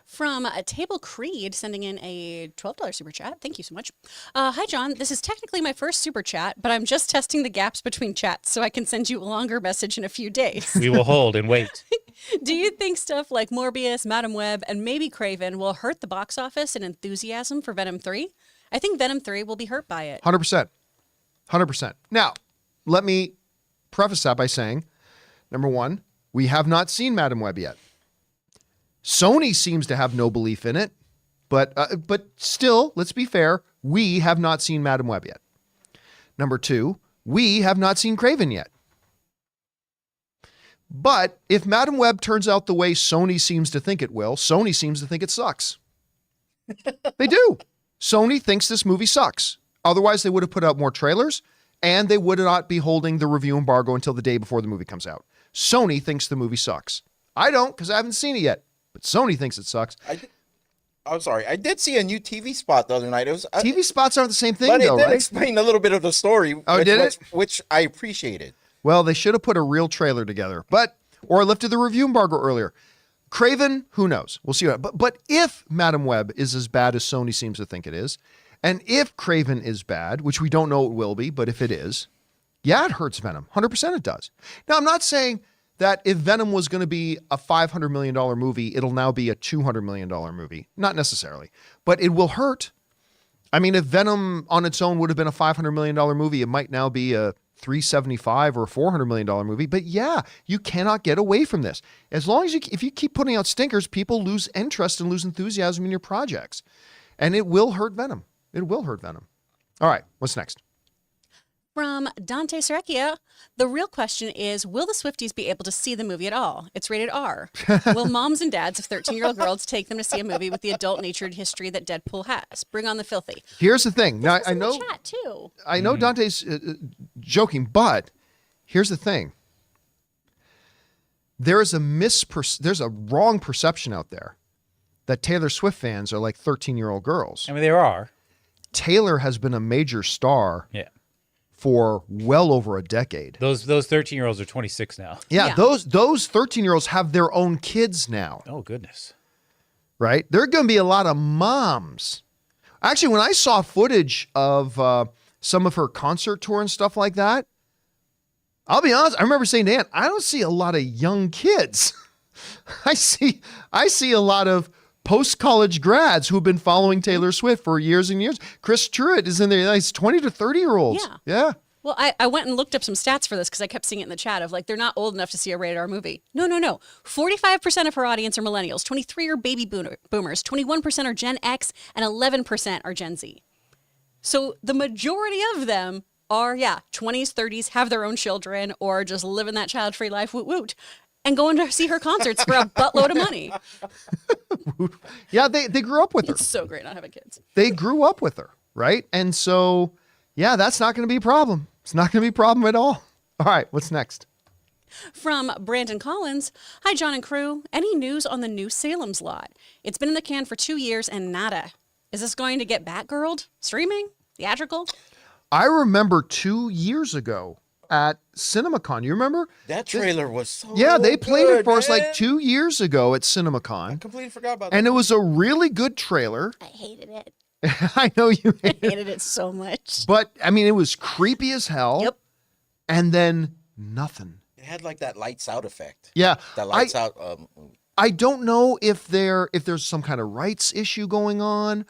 From Table Creed, sending in a $12 super chat. Thank you so much. Hi, John. This is technically my first super chat, but I'm just testing the gaps between chats so I can send you a longer message in a few days. We will hold and wait. Do you think stuff like Morbius, Madam Web, and maybe Craven will hurt the box office and enthusiasm for Venom 3? I think Venom 3 will be hurt by it. 100%. 100%. Now, let me preface that by saying, number one, we have not seen Madam Web yet. Sony seems to have no belief in it, but still, let's be fair, we have not seen Madam Web yet. Number two, we have not seen Craven yet. But if Madam Web turns out the way Sony seems to think it will, Sony seems to think it sucks. They do. Sony thinks this movie sucks. Otherwise, they would have put out more trailers, and they would not be holding the review embargo until the day before the movie comes out. Sony thinks the movie sucks. I don't, because I haven't seen it yet. But Sony thinks it sucks. I'm sorry. I did see a new TV spot the other night. It was TV spots aren't the same thing, but though, it did right? explain a little bit of the story. Which I appreciated. Well, they should have put a real trailer together, or lifted the review embargo earlier. Craven, who knows? We'll see. But if Madam Web is as bad as Sony seems to think it is, and if Craven is bad, which we don't know it will be, but if it is, yeah, it hurts Venom. 100% it does. Now, I'm not saying that if Venom was going to be a $500 million movie, it'll now be a $200 million movie. Not necessarily, but it will hurt. I mean, if Venom on its own would have been a $500 million movie, it might now be a $375 or $400 million movie. But yeah, you cannot get away from this. As long as if you keep putting out stinkers, people lose interest and lose enthusiasm in your projects. And it will hurt Venom. It will hurt Venom. All right, what's next? From Dante Serecchia, the real question is, will the Swifties be able to see the movie at all? It's rated R. Will moms and dads of 13-year-old girls take them to see a movie with the adult-natured history that Deadpool has? Bring on the filthy. Here's the thing. Now, I know, chat too. I know Dante's joking, but here's the thing. There's a wrong perception out there that Taylor Swift fans are like 13-year-old girls. I mean, there are. Taylor has been a major star. Yeah. For well over a decade. Those 13-year-olds are 26 now. Yeah, those 13-year-olds have their own kids now. Oh, goodness. Right? There are going to be a lot of moms. Actually, when I saw footage of some of her concert tour and stuff like that, I'll be honest, I remember saying to Ann, I don't see a lot of young kids. I see a lot of post-college grads who have been following Taylor Swift for years and years. Chris Truitt is in there. He's 20 to 30-year-olds. Yeah. Well, I went and looked up some stats for this because I kept seeing it in the chat of like, they're not old enough to see a rated R movie. No. 45% of her audience are millennials, 23 are baby boomers, 21% are Gen X, and 11% are Gen Z. So the majority of them are, 20s, 30s, have their own children, or just living that child-free life, woot woot, and going to see her concerts for a buttload of money. Yeah, they grew up with her. It's so great not having kids. They grew up with her, right? And so, yeah, that's not going to be a problem. It's not going to be a problem at all. All right, what's next? From Brandon Collins, hi, John and crew. Any news on the new Salem's Lot? It's been in the can for 2 years and nada. Is this going to get Batgirled? Streaming? Theatrical? I remember 2 years ago at CinemaCon. You remember? That trailer was so they played good, it for us man. like 2 years ago at CinemaCon. I completely forgot about that. And it was a really good trailer. I hated it. I know you Hated it so much. But, I mean, it was creepy as hell. Yep. And then nothing. It had like that lights out effect. Yeah. That lights out. I don't know if there's some kind of rights issue going on,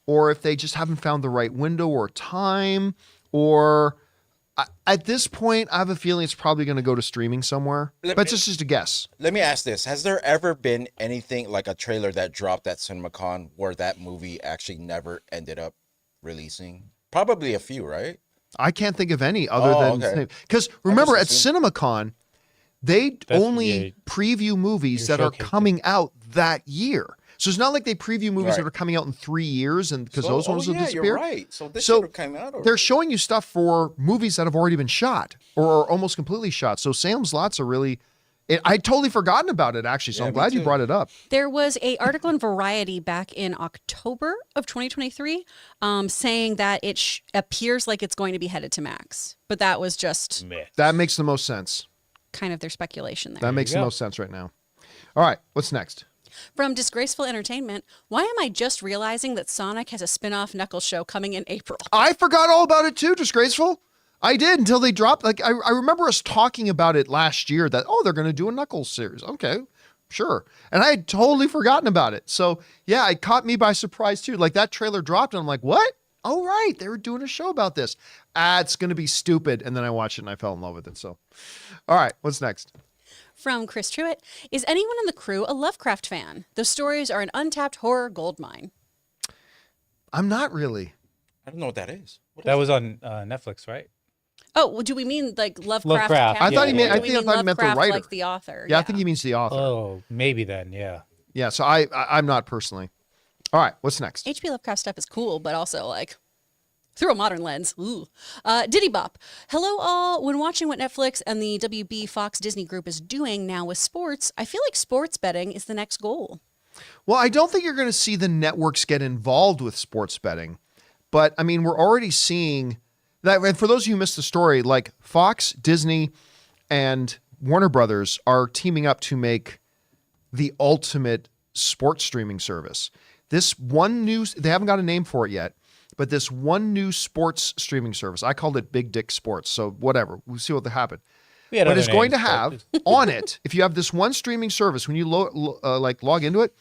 or if they just haven't found the right window or time, or at this point, I have a feeling it's probably going to go to streaming somewhere. But it's just a guess. Let me ask this. Has there ever been anything like a trailer that dropped at CinemaCon where that movie actually never ended up releasing? Probably a few, right? I can't think of any other than... Because remember, at CinemaCon, they only preview movies that are coming out that year. So it's not like they preview movies that are coming out in 3 years, and because those ones will disappear. You're right. So this should have come out already. They're showing you stuff for movies that have already been shot or are almost completely shot. So Salem's Lots are really... I'd totally forgotten about it, actually, so I'm glad you brought it up. There was an article in Variety back in October of 2023 saying that it appears like it's going to be headed to Max. But that was just... That makes the most sense. Kind of their speculation there. That makes the most sense right now. All right, what's next? From Disgraceful Entertainment, why am I just realizing that Sonic has a spin-off Knuckles show coming in April? I forgot all about it too, Disgraceful. I did until they dropped. Like I remember us talking about it last year that, they're going to do a Knuckles series. Okay, sure. And I had totally forgotten about it. So yeah, it caught me by surprise too. Like that trailer dropped and I'm like, what? Oh, right. They were doing a show about this. It's going to be stupid. And then I watched it and I fell in love with it. So, all right, what's next? From Chris Truitt, is anyone in the crew a Lovecraft fan? Those stories are an untapped horror goldmine. I'm not really. I don't know what that is. That was on Netflix, right? Oh, well, do we mean like Lovecraft? Lovecraft. I thought he meant. Or I do we think I thought he meant the Lovecraft, writer. like the author. Yeah, I think he means the author. Oh, maybe then, yeah. Yeah, so I'm not personally. All right, what's next? H.P. Lovecraft stuff is cool, but also like through a modern lens. Ooh. Diddy Bop. Hello, all. When watching what Netflix and the WB Fox Disney Group is doing now with sports, I feel like sports betting is the next goal. Well, I don't think you're going to see the networks get involved with sports betting, but I mean, we're already seeing that. And for those of you who missed the story, like Fox, Disney, and Warner Brothers are teaming up to make the ultimate sports streaming service. This one new, they haven't got a name for it yet, but this one new sports streaming service, I called it Big Dick Sports. So whatever, we'll see what happens. But it's going to have on it, if you have this one streaming service, when you log into it,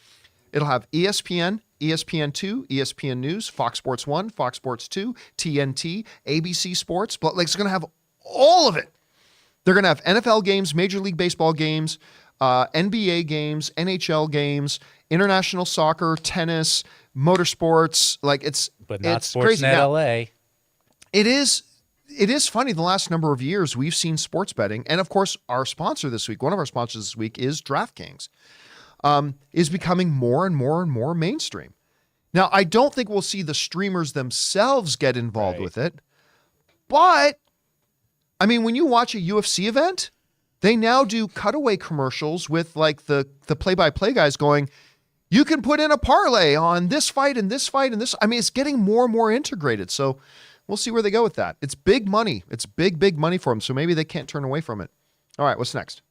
it'll have ESPN, ESPN2, ESPN News, Fox Sports 1, Fox Sports 2, TNT, ABC Sports. But like, it's going to have all of it. They're going to have NFL games, Major League Baseball games, NBA games, NHL games, international soccer, tennis, motorsports. Like but not it's crazy. Sportsnet Now, LA. It is funny. The last number of years we've seen sports betting, and of course our sponsor this week, one of our sponsors this week is DraftKings, is becoming more and more and more mainstream. Now, I don't think we'll see the streamers themselves get involved with it, but I mean, when you watch a UFC event, they now do cutaway commercials with like the play-by-play guys going, you can put in a parlay on this fight and this fight and this. I mean, it's getting more and more integrated. So we'll see where they go with that. It's big money. It's big, big money for them. So maybe they can't turn away from it. All right, what's next?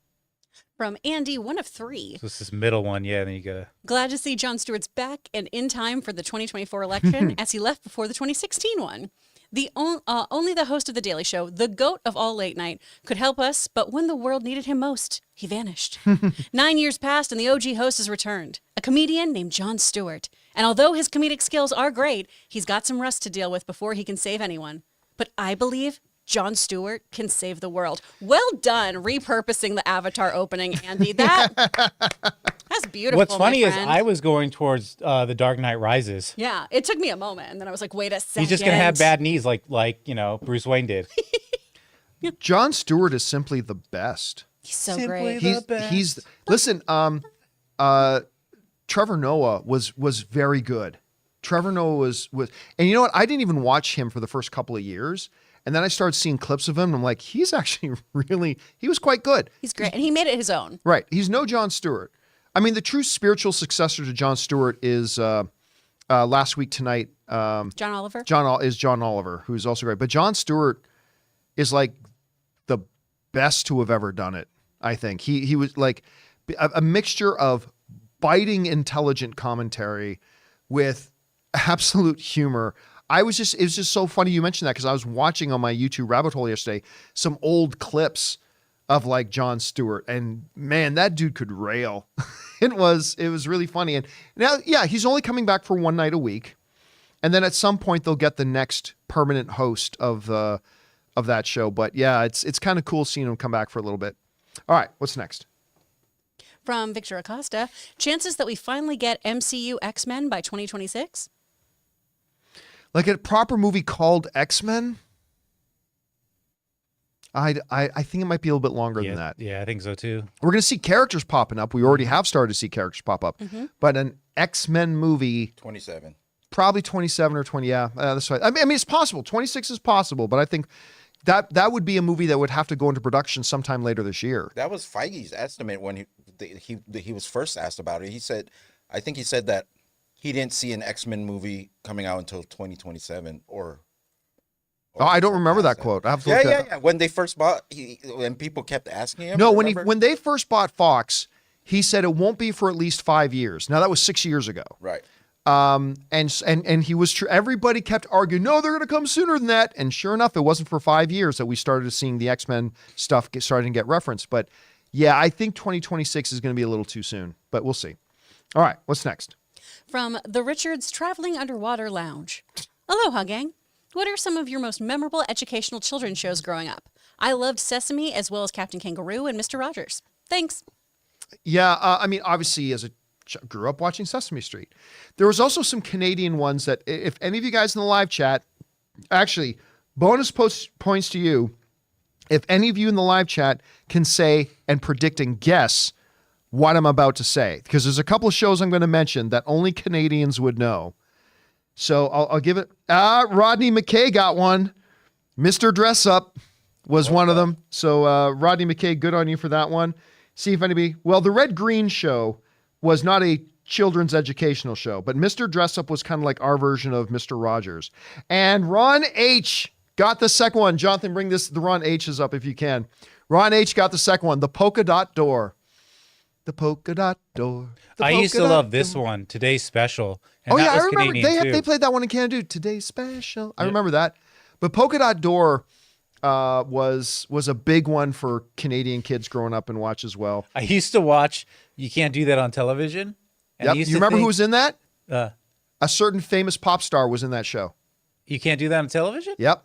From Andy, one of three. So it's this middle one, yeah. Then you gotta. Glad to see Jon Stewart's back and in time for the 2024 election, as he left before the 2016 one. Only the host of The Daily Show, the GOAT of all late night, could help us, but when the world needed him most, he vanished. 9 years passed and the OG host has returned, a comedian named Jon Stewart. And although his comedic skills are great, he's got some rust to deal with before he can save anyone. But I believe Jon Stewart can save the world. Well done repurposing the Avatar opening, Andy. That's beautiful. What's funny is friend. I was going towards The Dark Knight Rises. Yeah, it took me a moment, and then I was like, wait a second. He's just gonna have bad knees, like Bruce Wayne did. Jon Stewart is simply the best. He's so great. He's listen. Trevor Noah was very good. Trevor Noah was, and you know what? I didn't even watch him for the first couple of years. And then I started seeing clips of him, and I'm like, he was quite good. He's great, and he made it his own. Right. He's no Jon Stewart. I mean, the true spiritual successor to Jon Stewart is Last Week Tonight. John Oliver? John Oliver, who's also great. But Jon Stewart is like the best to have ever done it, I think. He was like a mixture of biting, intelligent commentary with absolute humor. It was just so funny you mentioned that because I was watching on my YouTube rabbit hole yesterday some old clips of like Jon Stewart, and man, that dude could rail. It was really funny. And now, yeah, he's only coming back for one night a week, and then at some point they'll get the next permanent host of that show. But yeah, it's kind of cool seeing him come back for a little bit. All right, what's next? From Victor Acosta, chances that we finally get MCU X-Men by 2026? Like a proper movie called X-Men? I think it might be a little bit longer than that. Yeah, I think so too. We're going to see characters popping up. We already have started to see characters pop up. Mm-hmm. But an X-Men movie... 27. Probably 27 or 20. Yeah, that's right. I mean, it's possible. 26 is possible, but I think that would be a movie that would have to go into production sometime later this year. That was Feige's estimate when he was first asked about it. I think he said that he didn't see an X-Men movie coming out until 2027 or I don't remember that quote. I have to look that up. Yeah. When they first bought, when people kept asking him. No, when they first bought Fox, he said it won't be for at least 5 years. Now that was 6 years ago. Right. And he was true. Everybody kept arguing, no, they're going to come sooner than that. And sure enough, it wasn't for 5 years that we started seeing the X-Men stuff starting to get referenced. But yeah, I think 2026 is going to be a little too soon, but we'll see. All right, what's next? From the Richards Traveling Underwater Lounge. Aloha, gang. What are some of your most memorable educational children's shows growing up? I loved Sesame as well as Captain Kangaroo and Mr. Rogers. Thanks. Yeah, I mean, obviously, grew up watching Sesame Street. There was also some Canadian ones that, if any of you guys in the live chat, actually, bonus points to you. if any of you in the live chat can say and predict and guess what I'm about to say, because there's a couple of shows I'm going to mention that only Canadians would know. So I'll give it. Rodney McKay got one. Mr. Dress Up was one of them. So Rodney McKay, good on you for that one. See if anybody. Well, the Red Green Show was not a children's educational show, but Mr. Dress Up was kind of like our version of Mr. Rogers. And Ron H got the second one. Jonathan, bring the Ron H's up if you can. Ron H got the second one. The Polka Dot Door. The Polka Dot Door. I used to love this one, Today's Special. And I remember Canadian they played that one in Canada too. Today's Special. I remember that. But Polka Dot Door was a big one for Canadian kids growing up and watch as well. I used to watch You Can't Do That on Television. And Yep. You remember who was in that? A certain famous pop star was in that show. You Can't Do That on Television? Yep.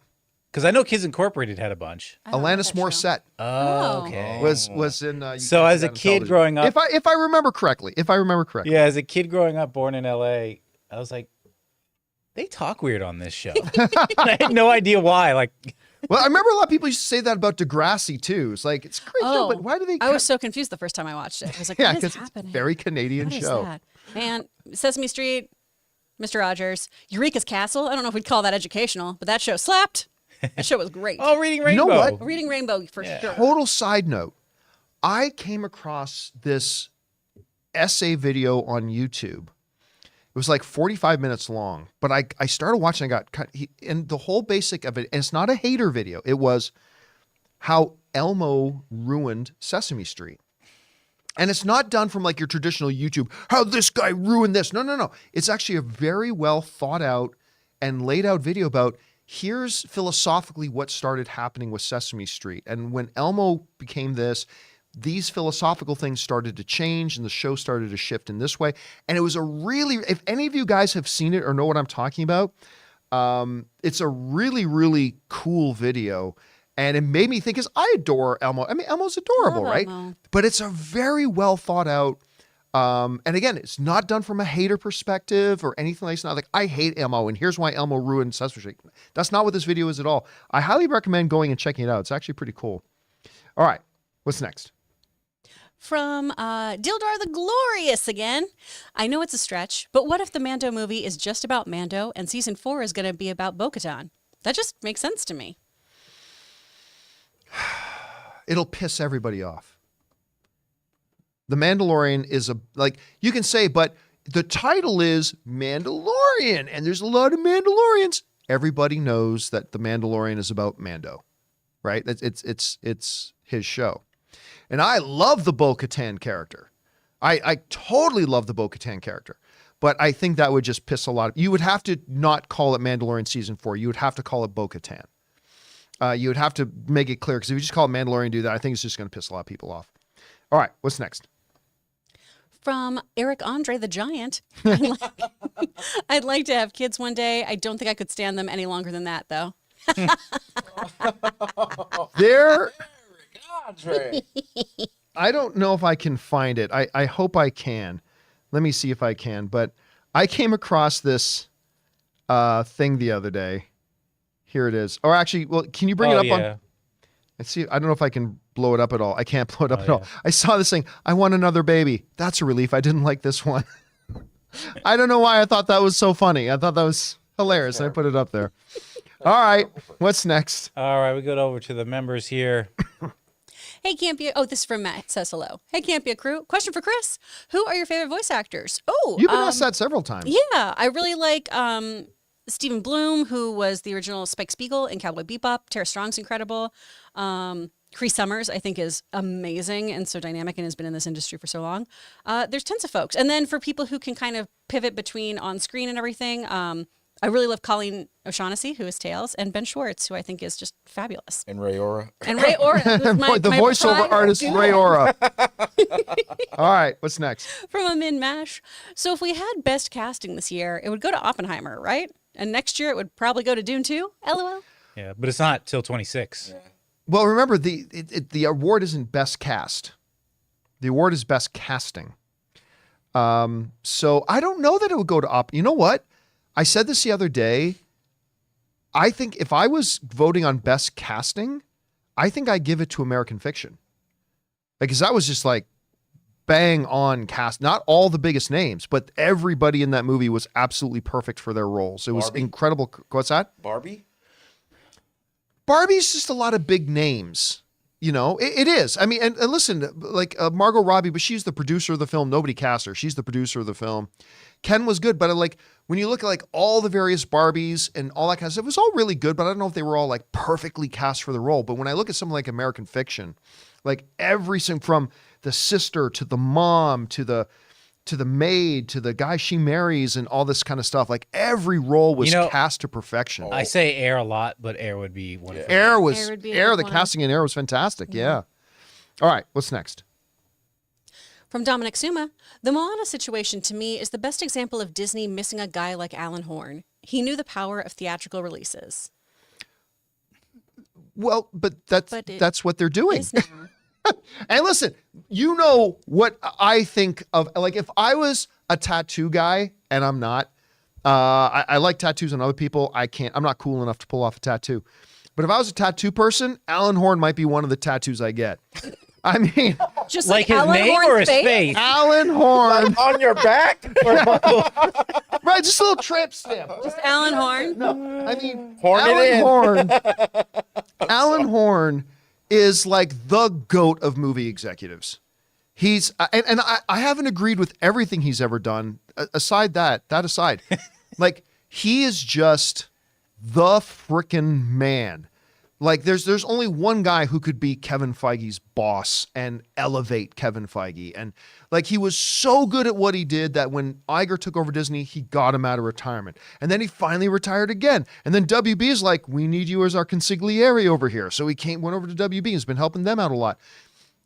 Because I know Kids Incorporated had a bunch. Alanis Morissette Okay. was in. So as a kid growing up, if I remember correctly, yeah, as a kid growing up, born in LA, I was like, they talk weird on this show. I had no idea why. Like, well, I remember a lot of people used to say that about Degrassi too. It's like it's crazy, but why do they? I was so confused the first time I watched it. I was like, yeah, what is because it's happening? a very Canadian What is show. that? Man, Sesame Street, Mr. Rogers, Eureka's Castle. I don't know if we'd call that educational, but that show slapped. That show was great. Reading Rainbow. You know what? Reading Rainbow for sure. Total side note. I came across this essay video on YouTube. It was like 45 minutes long, but I started watching. I got cut. And the whole basic of it, and it's not a hater video. It was how Elmo ruined Sesame Street. And it's not done from like your traditional YouTube, how this guy ruined this. No. It's actually a very well thought out and laid out video about here's philosophically what started happening with Sesame Street. And when Elmo became this, these philosophical things started to change and the show started to shift in this way. And it was a really, if any of you guys have seen it or know what I'm talking about, it's a really, really cool video. And it made me think, because I adore Elmo. I mean, Elmo's adorable, right? Elmo. But it's a very well thought out. And again, it's not done from a hater perspective or anything like that. It's not like, I hate Elmo and here's why Elmo ruined Sesame Street. That's not what this video is at all. I highly recommend going and checking it out. It's actually pretty cool. All right, what's next? From Dildar the Glorious again. I know it's a stretch, but what if the Mando movie is just about Mando and season 4 is going to be about Bo-Katan? That just makes sense to me. It'll piss everybody off. The Mandalorian is you can say, but the title is Mandalorian, and there's a lot of Mandalorians. Everybody knows that the Mandalorian is about Mando, right? It's his show. And I love the Bo-Katan character. I totally love the Bo-Katan character. But I think that would just piss a lot of... You would have to not call it Mandalorian Season 4. You would have to call it Bo-Katan. You would have to make it clear, because if you just call it Mandalorian do that, I think it's just going to piss a lot of people off. All right, what's next? From Eric Andre the Giant. I'd like to have kids one day. I don't think I could stand them any longer than that, though. There... I don't know if I can find it. I hope I can. Let me see if I can. But I came across this thing the other day. Here it is. Or actually, well, can you bring it up on? Let's see. I don't know if I can blow it up at all. I can't blow it up at all. I saw this thing. I want another baby. That's a relief. I didn't like this one. I don't know why I thought that was so funny. I thought that was hilarious. And I put it up there. All right. What's next? All right. We go over to the members here. Hey, Campea. Oh, this is from Matt. It says hello. Hey, Campea crew. Question for Chris. Who are your favorite voice actors? Oh, you've been asked that several times. Yeah, I really like Stephen Bloom, who was the original Spike Spiegel in Cowboy Bebop. Tara Strong's incredible. Cree Summers, I think, is amazing and so dynamic and has been in this industry for so long. There's tons of folks. And then for people who can kind of pivot between on screen and everything, I really love Colleen O'Shaughnessy, who is Tails, and Ben Schwartz, who I think is just fabulous. And Ray Ora. And Ray Ora. The voiceover artist, Ray Ora. All right, what's next? From a min-mash. So if we had best casting this year, it would go to Oppenheimer, right? And next year it would probably go to Dune 2, LOL. Yeah, but it's not till 26. Yeah. Well, remember, the award isn't best cast. The award is best casting. So I don't know that it would go to You know what? I said this the other day. I think if I was voting on best casting, I think I give it to American Fiction. Because that was just like bang on cast. Not all the biggest names, but everybody in that movie was absolutely perfect for their roles. It was Barbie? incredible. What's that? Barbie? Barbie's just a lot of big names. You know, it is. I mean, and listen, like Margot Robbie, but she's the producer of the film. Nobody cast her. She's the producer of the film. Ken was good, but like when you look at like all the various Barbies and all that kind of stuff, it was all really good, but I don't know if they were all like perfectly cast for the role. But when I look at something like American Fiction, like everything from the sister to the mom to the maid to the guy she marries and all this kind of stuff, like every role was cast to perfection. I say Air a lot, but Air would be one of them. Air was Air would be a Air. good The one. casting in Air was fantastic. Yeah. All right, what's next? From Dominic Suma, the Moana situation to me is the best example of Disney missing a guy like Alan Horn. He knew the power of theatrical releases. Well, but that's what they're doing. Is now. And listen, you know what I think of, like if I was a tattoo guy, and I'm not, I like tattoos on other people. I'm not cool enough to pull off a tattoo. But if I was a tattoo person, Alan Horn might be one of the tattoos I get. I mean, Just Like his Alan name Horn's or his face? Alan Horn, On your back? right? Just a little tramp stamp. Just Alan Horn. No, I mean, Horn it in. Alan Horn is like the GOAT of movie executives. He's and I haven't agreed with everything he's ever done. Aside that aside, like he is just the frickin' man. Like there's only one guy who could be Kevin Feige's boss and elevate Kevin Feige. And like he was so good at what he did that when Iger took over Disney, he got him out of retirement. And then he finally retired again. And then WB is like, we need you as our consigliere over here. So he went over to WB and has been helping them out a lot.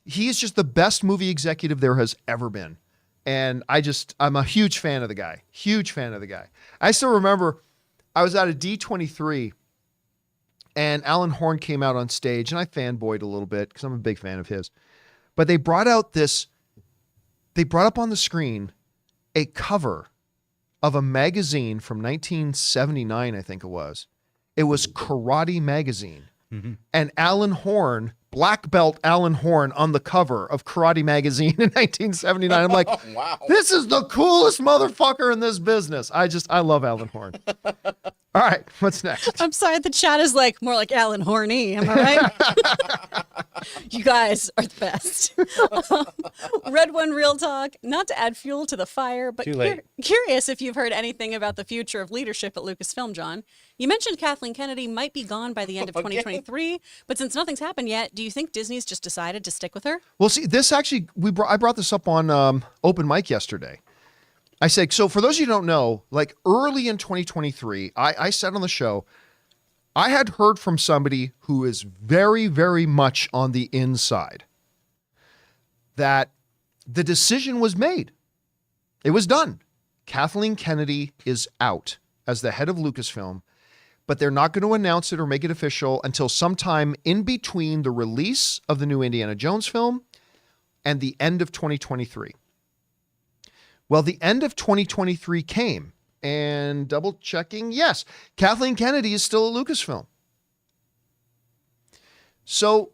He's just the best movie executive there has ever been. And I'm a huge fan of the guy. Huge fan of the guy. I still remember I was at a D23 and Alan Horn came out on stage, and I fanboyed a little bit because I'm a big fan of his. But they brought up on the screen a cover of a magazine from 1979, I think it was. It was Karate Magazine. Mm-hmm. And Alan Horn, black belt Alan Horn on the cover of Karate Magazine in 1979. I'm like, Wow. this is the coolest motherfucker in this business. I love Alan Horn. All right, what's next? I'm sorry, the chat is like more like Alan Horny. Am I right? You guys are the best. Red One Real Talk. Not to add fuel to the fire, but Too late. Curious if you've heard anything about the future of leadership at Lucasfilm, John. You mentioned Kathleen Kennedy might be gone by the end of 2023, but since nothing's happened yet, do you think Disney's just decided to stick with her? Well, see, this actually, I brought this up on Open Mic yesterday. I said, so for those of you who don't know, like early in 2023, I said on the show, I had heard from somebody who is very, very much on the inside that the decision was made. It was done. Kathleen Kennedy is out as the head of Lucasfilm, but they're not going to announce it or make it official until sometime in between the release of the new Indiana Jones film and the end of 2023. Well, the end of 2023 came, and double checking, yes, Kathleen Kennedy is still at Lucasfilm. So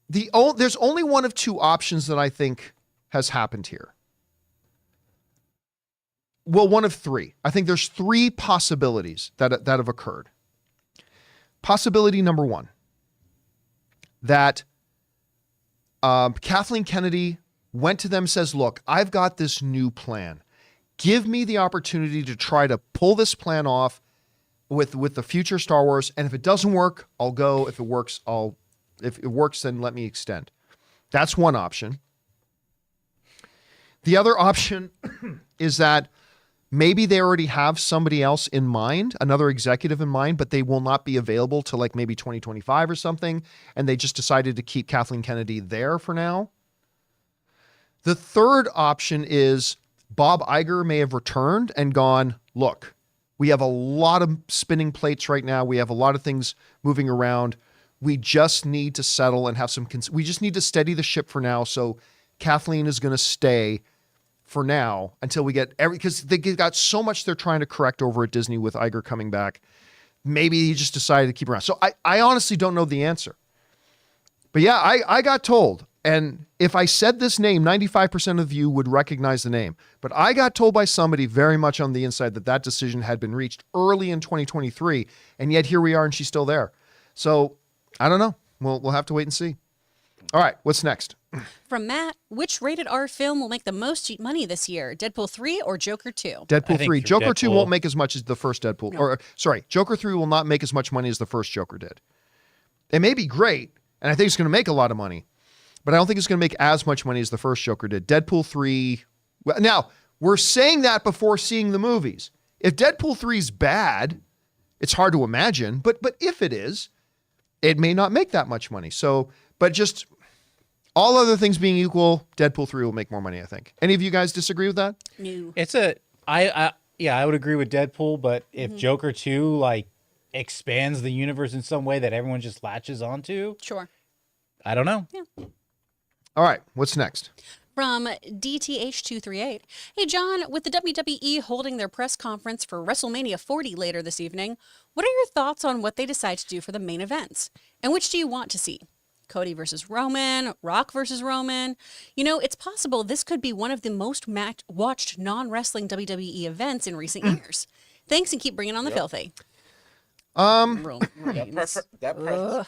there's only one of two options that I think has happened here. Well, one of three. I think there's three possibilities that have occurred. Possibility number one, that Kathleen Kennedy went to them, says, look, I've got this new plan. Give me the opportunity to try to pull this plan off with the future Star Wars. And if it doesn't work, I'll go. If it works, then let me extend. That's one option. The other option is that maybe they already have somebody else in mind, another executive in mind, but they will not be available till like maybe 2025 or something. And they just decided to keep Kathleen Kennedy there for now. The third option is Bob Iger may have returned and gone, look, we have a lot of spinning plates right now. We have a lot of things moving around. We just need to settle and have we just need to steady the ship for now. So Kathleen is going to stay for now until we get because they got so much they're trying to correct over at Disney with Iger coming back. Maybe he just decided to keep her around. So I honestly don't know the answer. But yeah, I got told, and if I said this name, 95% of you would recognize the name. But I got told by somebody very much on the inside that that decision had been reached early in 2023, and yet here we are, and she's still there. So I don't know. We'll have to wait and see. All right, what's next? From Matt, which rated R film will make the most money this year? Deadpool 3 or Joker 2? Deadpool 3. Joker Deadpool. 2 won't make as much as the first Deadpool. No. Or sorry, Joker 3 will not make as much money as the first Joker did. It may be great, and I think it's going to make a lot of money, but I don't think it's going to make as much money as the first Joker did. Deadpool 3. Well, now, we're saying that before seeing the movies. If Deadpool 3 is bad, it's hard to imagine, but if it is, it may not make that much money. So, but just all other things being equal, Deadpool 3 will make more money, I think. Any of you guys disagree with that? No. I would agree with Deadpool, but if Joker 2 like expands the universe in some way that everyone just latches onto, Sure. I don't know. Yeah. All right, what's next? From DTH238. Hey, John, with the WWE holding their press conference for WrestleMania 40 later this evening, what are your thoughts on what they decide to do for the main events? And which do you want to see? Cody versus Roman, Rock versus Roman. You know, it's possible this could be one of the most watched non-wrestling WWE events in recent years. Thanks, and keep bringing on the filthy. That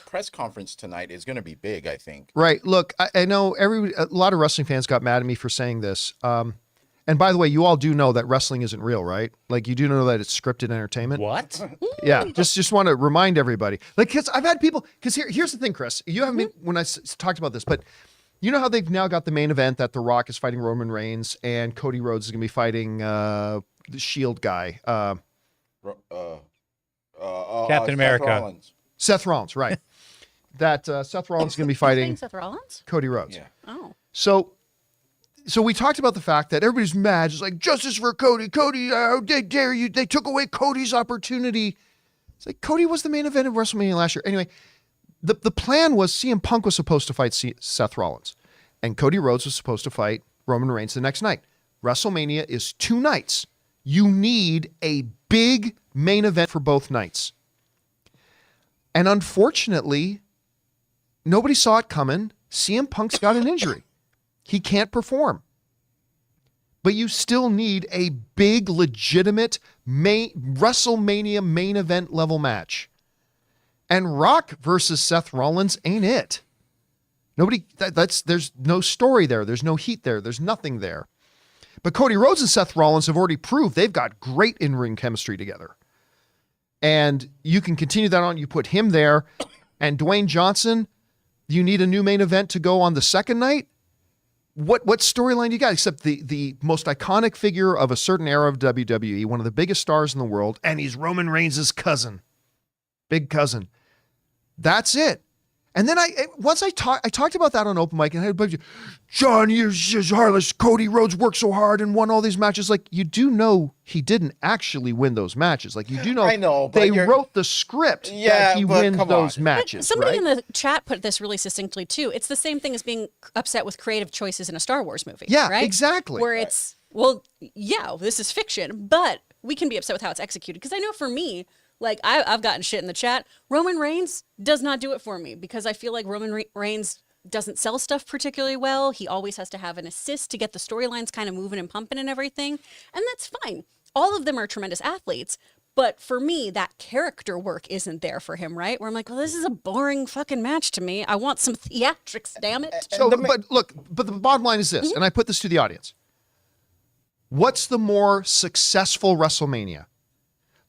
press conference tonight is going to be big, I think. Right. Look, I know a lot of wrestling fans got mad at me for saying this. And by the way, you all do know that wrestling isn't real, right? Like, you do know that it's scripted entertainment. What? Yeah. Just want to remind everybody. Like, because I've had people. Because here's the thing, Chris. You haven't been, when I talked about this, but you know how they've now got the main event that The Rock is fighting Roman Reigns and Cody Rhodes is going to be fighting the Shield guy. Captain America. Seth Rollins, right? That Seth Rollins is going to be fighting Seth Rollins? Cody Rhodes. Yeah. Oh. So we talked about the fact that everybody's mad. It's like, justice for Cody. Cody, how dare you? They took away Cody's opportunity. It's like, Cody was the main event of WrestleMania last year. Anyway, the plan was CM Punk was supposed to fight Seth Rollins, and Cody Rhodes was supposed to fight Roman Reigns the next night. WrestleMania is 2 nights. You need a big main event for both nights. And unfortunately, nobody saw it coming. CM Punk's got an injury. He can't perform. But you still need a big, legitimate WrestleMania main event level match. And Rock versus Seth Rollins ain't it. There's no story there. There's no heat there. There's nothing there. But Cody Rhodes and Seth Rollins have already proved they've got great in-ring chemistry together. And you can continue that on. You put him there. And Dwayne Johnson, you need a new main event to go on the second night? What storyline you got except the most iconic figure of a certain era of WWE, one of the biggest stars in the world, and he's Roman Reigns' cousin. Big cousin. That's it. And then I talked about that on open mic, and I had a bunch of, John, you're just heartless. Cody Rhodes worked so hard and won all these matches. Like, you do know he didn't actually win those matches. Like, you do know, I know, but they wrote the script that he wins those matches. Somebody right? in the chat put this really succinctly too. It's the same thing as being upset with creative choices in a Star Wars movie. Yeah, right? exactly. Where it's, well, yeah, this is fiction, but we can be upset with how it's executed. Because I know for me, like, I've gotten shit in the chat. Roman Reigns does not do it for me because I feel like Roman Reigns doesn't sell stuff particularly well. He always has to have an assist to get the storylines kind of moving and pumping and everything. And that's fine. All of them are tremendous athletes. But for me, that character work isn't there for him, right? Where I'm like, well, this is a boring fucking match to me. I want some theatrics, damn it. So, but the bottom line is this, and I put this to the audience. What's the more successful WrestleMania?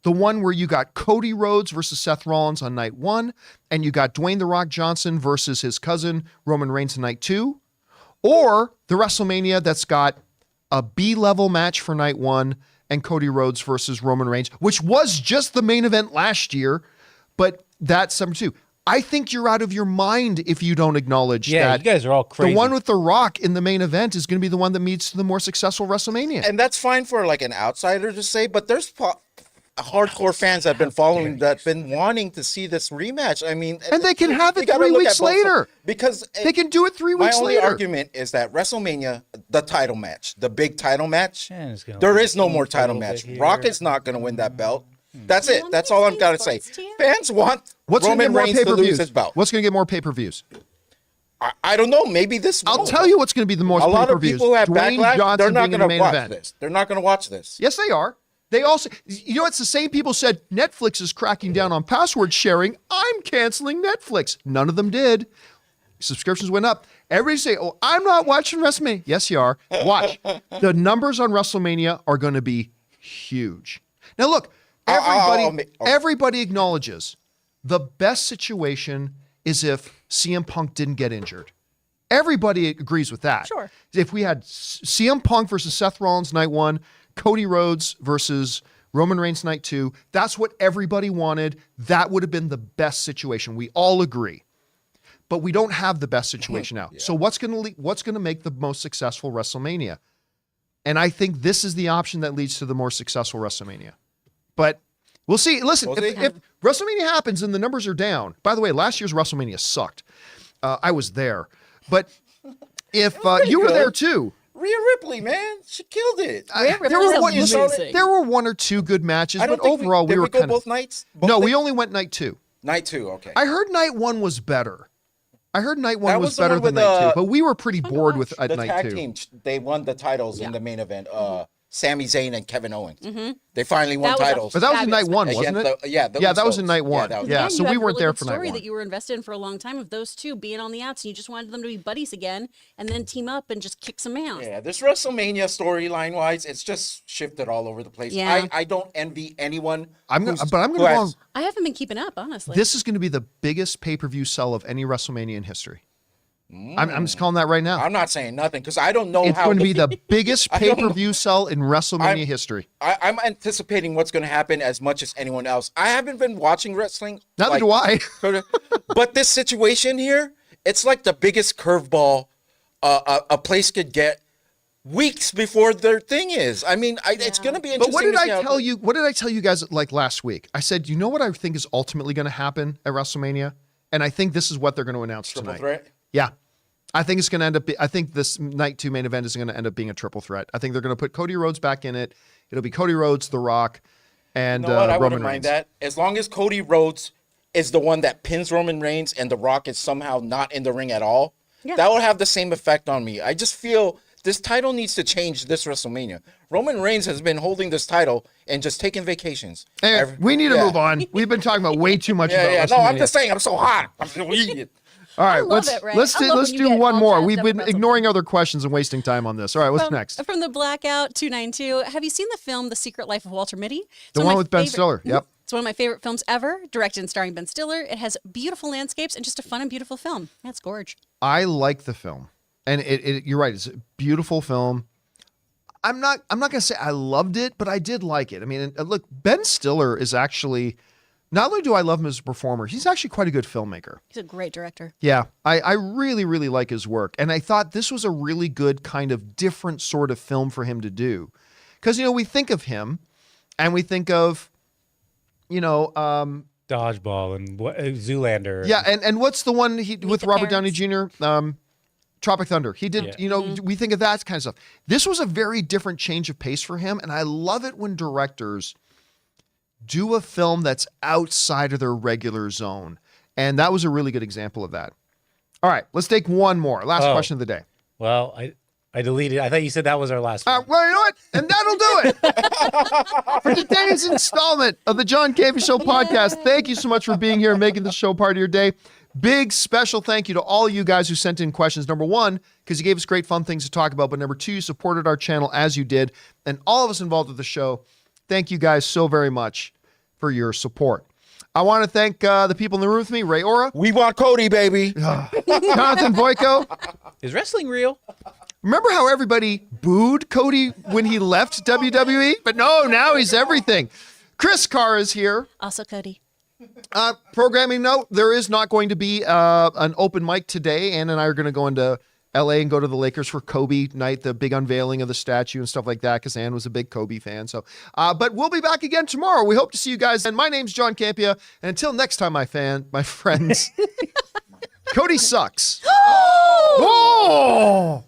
The one where you got Cody Rhodes versus Seth Rollins on night 1, and you got Dwayne "The Rock" Johnson versus his cousin Roman Reigns on night 2, or the WrestleMania that's got a B-level match for night 1 and Cody Rhodes versus Roman Reigns, which was just the main event last year, but that's number 2. I think you're out of your mind if you don't acknowledge that. You guys are all crazy. The one with The Rock in the main event is going to be the one that leads to the more successful WrestleMania. And that's fine for like an outsider to say, but there's hardcore fans that have been following that been wanting to see this rematch. I mean, and they can have you it gotta 3 look weeks at both later. because They can do it 3 my weeks only later. argument is that WrestleMania, the title match, the big title match, Yeah, it's gonna there is no more a title little match. bit here. Rock is not going to win that belt. That's You it. want That's me all to I'm say got to say. sports to you? Fans want What's going to get Roman more Reigns to lose pay-per-views? his belt. What's going to get more pay-per-views? I don't know. Maybe this. I'll tell you what's going to be the most A lot of pay-per-views. people have Dwayne backlash. Johnson They're not being in the going to main watch event. this. They're not going to watch this. Yes, they are. They also, you know, it's the same people said Netflix is cracking down on password sharing. I'm canceling Netflix. None of them did. Subscriptions went up. Everybody say, oh, I'm not watching WrestleMania. Yes, you are. Watch. The numbers on WrestleMania are going to be huge. Now, look, everybody acknowledges the best situation is if CM Punk didn't get injured. Everybody agrees with that. Sure. If we had CM Punk versus Seth Rollins night 1, Cody Rhodes versus Roman Reigns night 2, that's what everybody wanted. That would have been the best situation. We all agree. But we don't have the best situation now. So what's going to make the most successful WrestleMania? And I think this is the option that leads to the more successful WrestleMania. But we'll see. Listen, if WrestleMania happens and the numbers are down, by the way, last year's WrestleMania sucked. I was there. But if you were there too. Rhea Ripley, man, she killed it. There were one or two good matches, but overall we were go both nights? No, we only went night 2. Night 2, okay. I heard night 1 was better. I heard night 1 was better than night 2, but we were pretty bored with night 2. The tag team, they won the titles in the main event. Sami Zayn and Kevin Owens. They finally won titles. But that was in night 1, wasn't it? That was in night 1. Yeah, so we weren't there for night 1. Story that you were invested in for a long time of those two being on the outs, and you just wanted them to be buddies again, and then team up and just kick some ass. Yeah, this WrestleMania storyline wise, it's just shifted all over the place. Yeah. I don't envy anyone. I'm going to go on. I haven't been keeping up, honestly. This is going to be the biggest pay-per-view sell of any WrestleMania in history. I'm just calling that right now. I'm not saying nothing because I don't know it's going to be the biggest pay-per-view sell in WrestleMania history. I'm anticipating what's going to happen as much as anyone else. I haven't been watching wrestling. Neither do I. But this situation here, it's like the biggest curveball a place could get weeks before their thing is. I mean, it's going to be interesting. But what did I tell you? What did I tell you guys like last week? I said, you know what I think is ultimately going to happen at WrestleMania, and I think this is what they're going to announce tonight. Threat? Yeah. I think it's going to end up, I think this night 2 main event is going to end up being a triple threat. I think they're going to put Cody Rhodes back in it. It'll be Cody Rhodes, The Rock, and you know what? I Roman wouldn't Reigns. mind that. As long as Cody Rhodes is the one that pins Roman Reigns and The Rock is somehow not in the ring at all, that will have the same effect on me. I just feel this title needs to change this WrestleMania. Roman Reigns has been holding this title and just taking vacations. Hey, we need to move on. We've been talking about way too much about WrestleMania. No, I'm just saying, I'm so hot. I'm so heated. All right, let's do one more. We've been ignoring other questions and wasting time on this. All right, what's next? From the Blackout 292, have you seen the film The Secret Life of Walter Mitty? The one with Ben Stiller. Yep. It's one of my favorite films ever, directed and starring Ben Stiller. It has beautiful landscapes and just a fun and beautiful film. That's gorge. I like the film, and you're right. It's a beautiful film. I'm not going to say I loved it, but I did like it. I mean, look, Ben Stiller is actually. Not only do I love him as a performer, he's actually quite a good filmmaker. He's a great director. Yeah, I really, really like his work. And I thought this was a really good kind of different sort of film for him to do. Because, we think of him and we think of, Dodgeball and Zoolander. Yeah, and what's the one with Robert Downey Jr.? Tropic Thunder. He did, we think of that kind of stuff. This was a very different change of pace for him. And I love it when directors do a film that's outside of their regular zone. And that was a really good example of that. All right, let's take one more. Last question of the day. Well, I deleted. I thought you said that was our last one. Well, you know what? And that'll do it for today's installment of the John Campea Show podcast. Thank you so much for being here and making the show part of your day. Big special thank you to all you guys who sent in questions. Number one, because you gave us great fun things to talk about. But number two, you supported our channel as you did. And all of us involved with the show, thank you guys so very much for your support. I want to thank the people in the room with me, Ray Ora. We want Cody, baby. Jonathan Boyko. Is wrestling real? Remember how everybody booed Cody when he left WWE? But no, now he's everything. Chris Carr is here. Also Cody. Programming note, there is not going to be an open mic today. Ann and I are going to go into LA and go to the Lakers for Kobe night, the big unveiling of the statue and stuff like that, because Ann was a big Kobe fan. So, but we'll be back again tomorrow. We hope to see you guys. And my name's John Campea. And until next time, my friends, Cody sucks. Oh!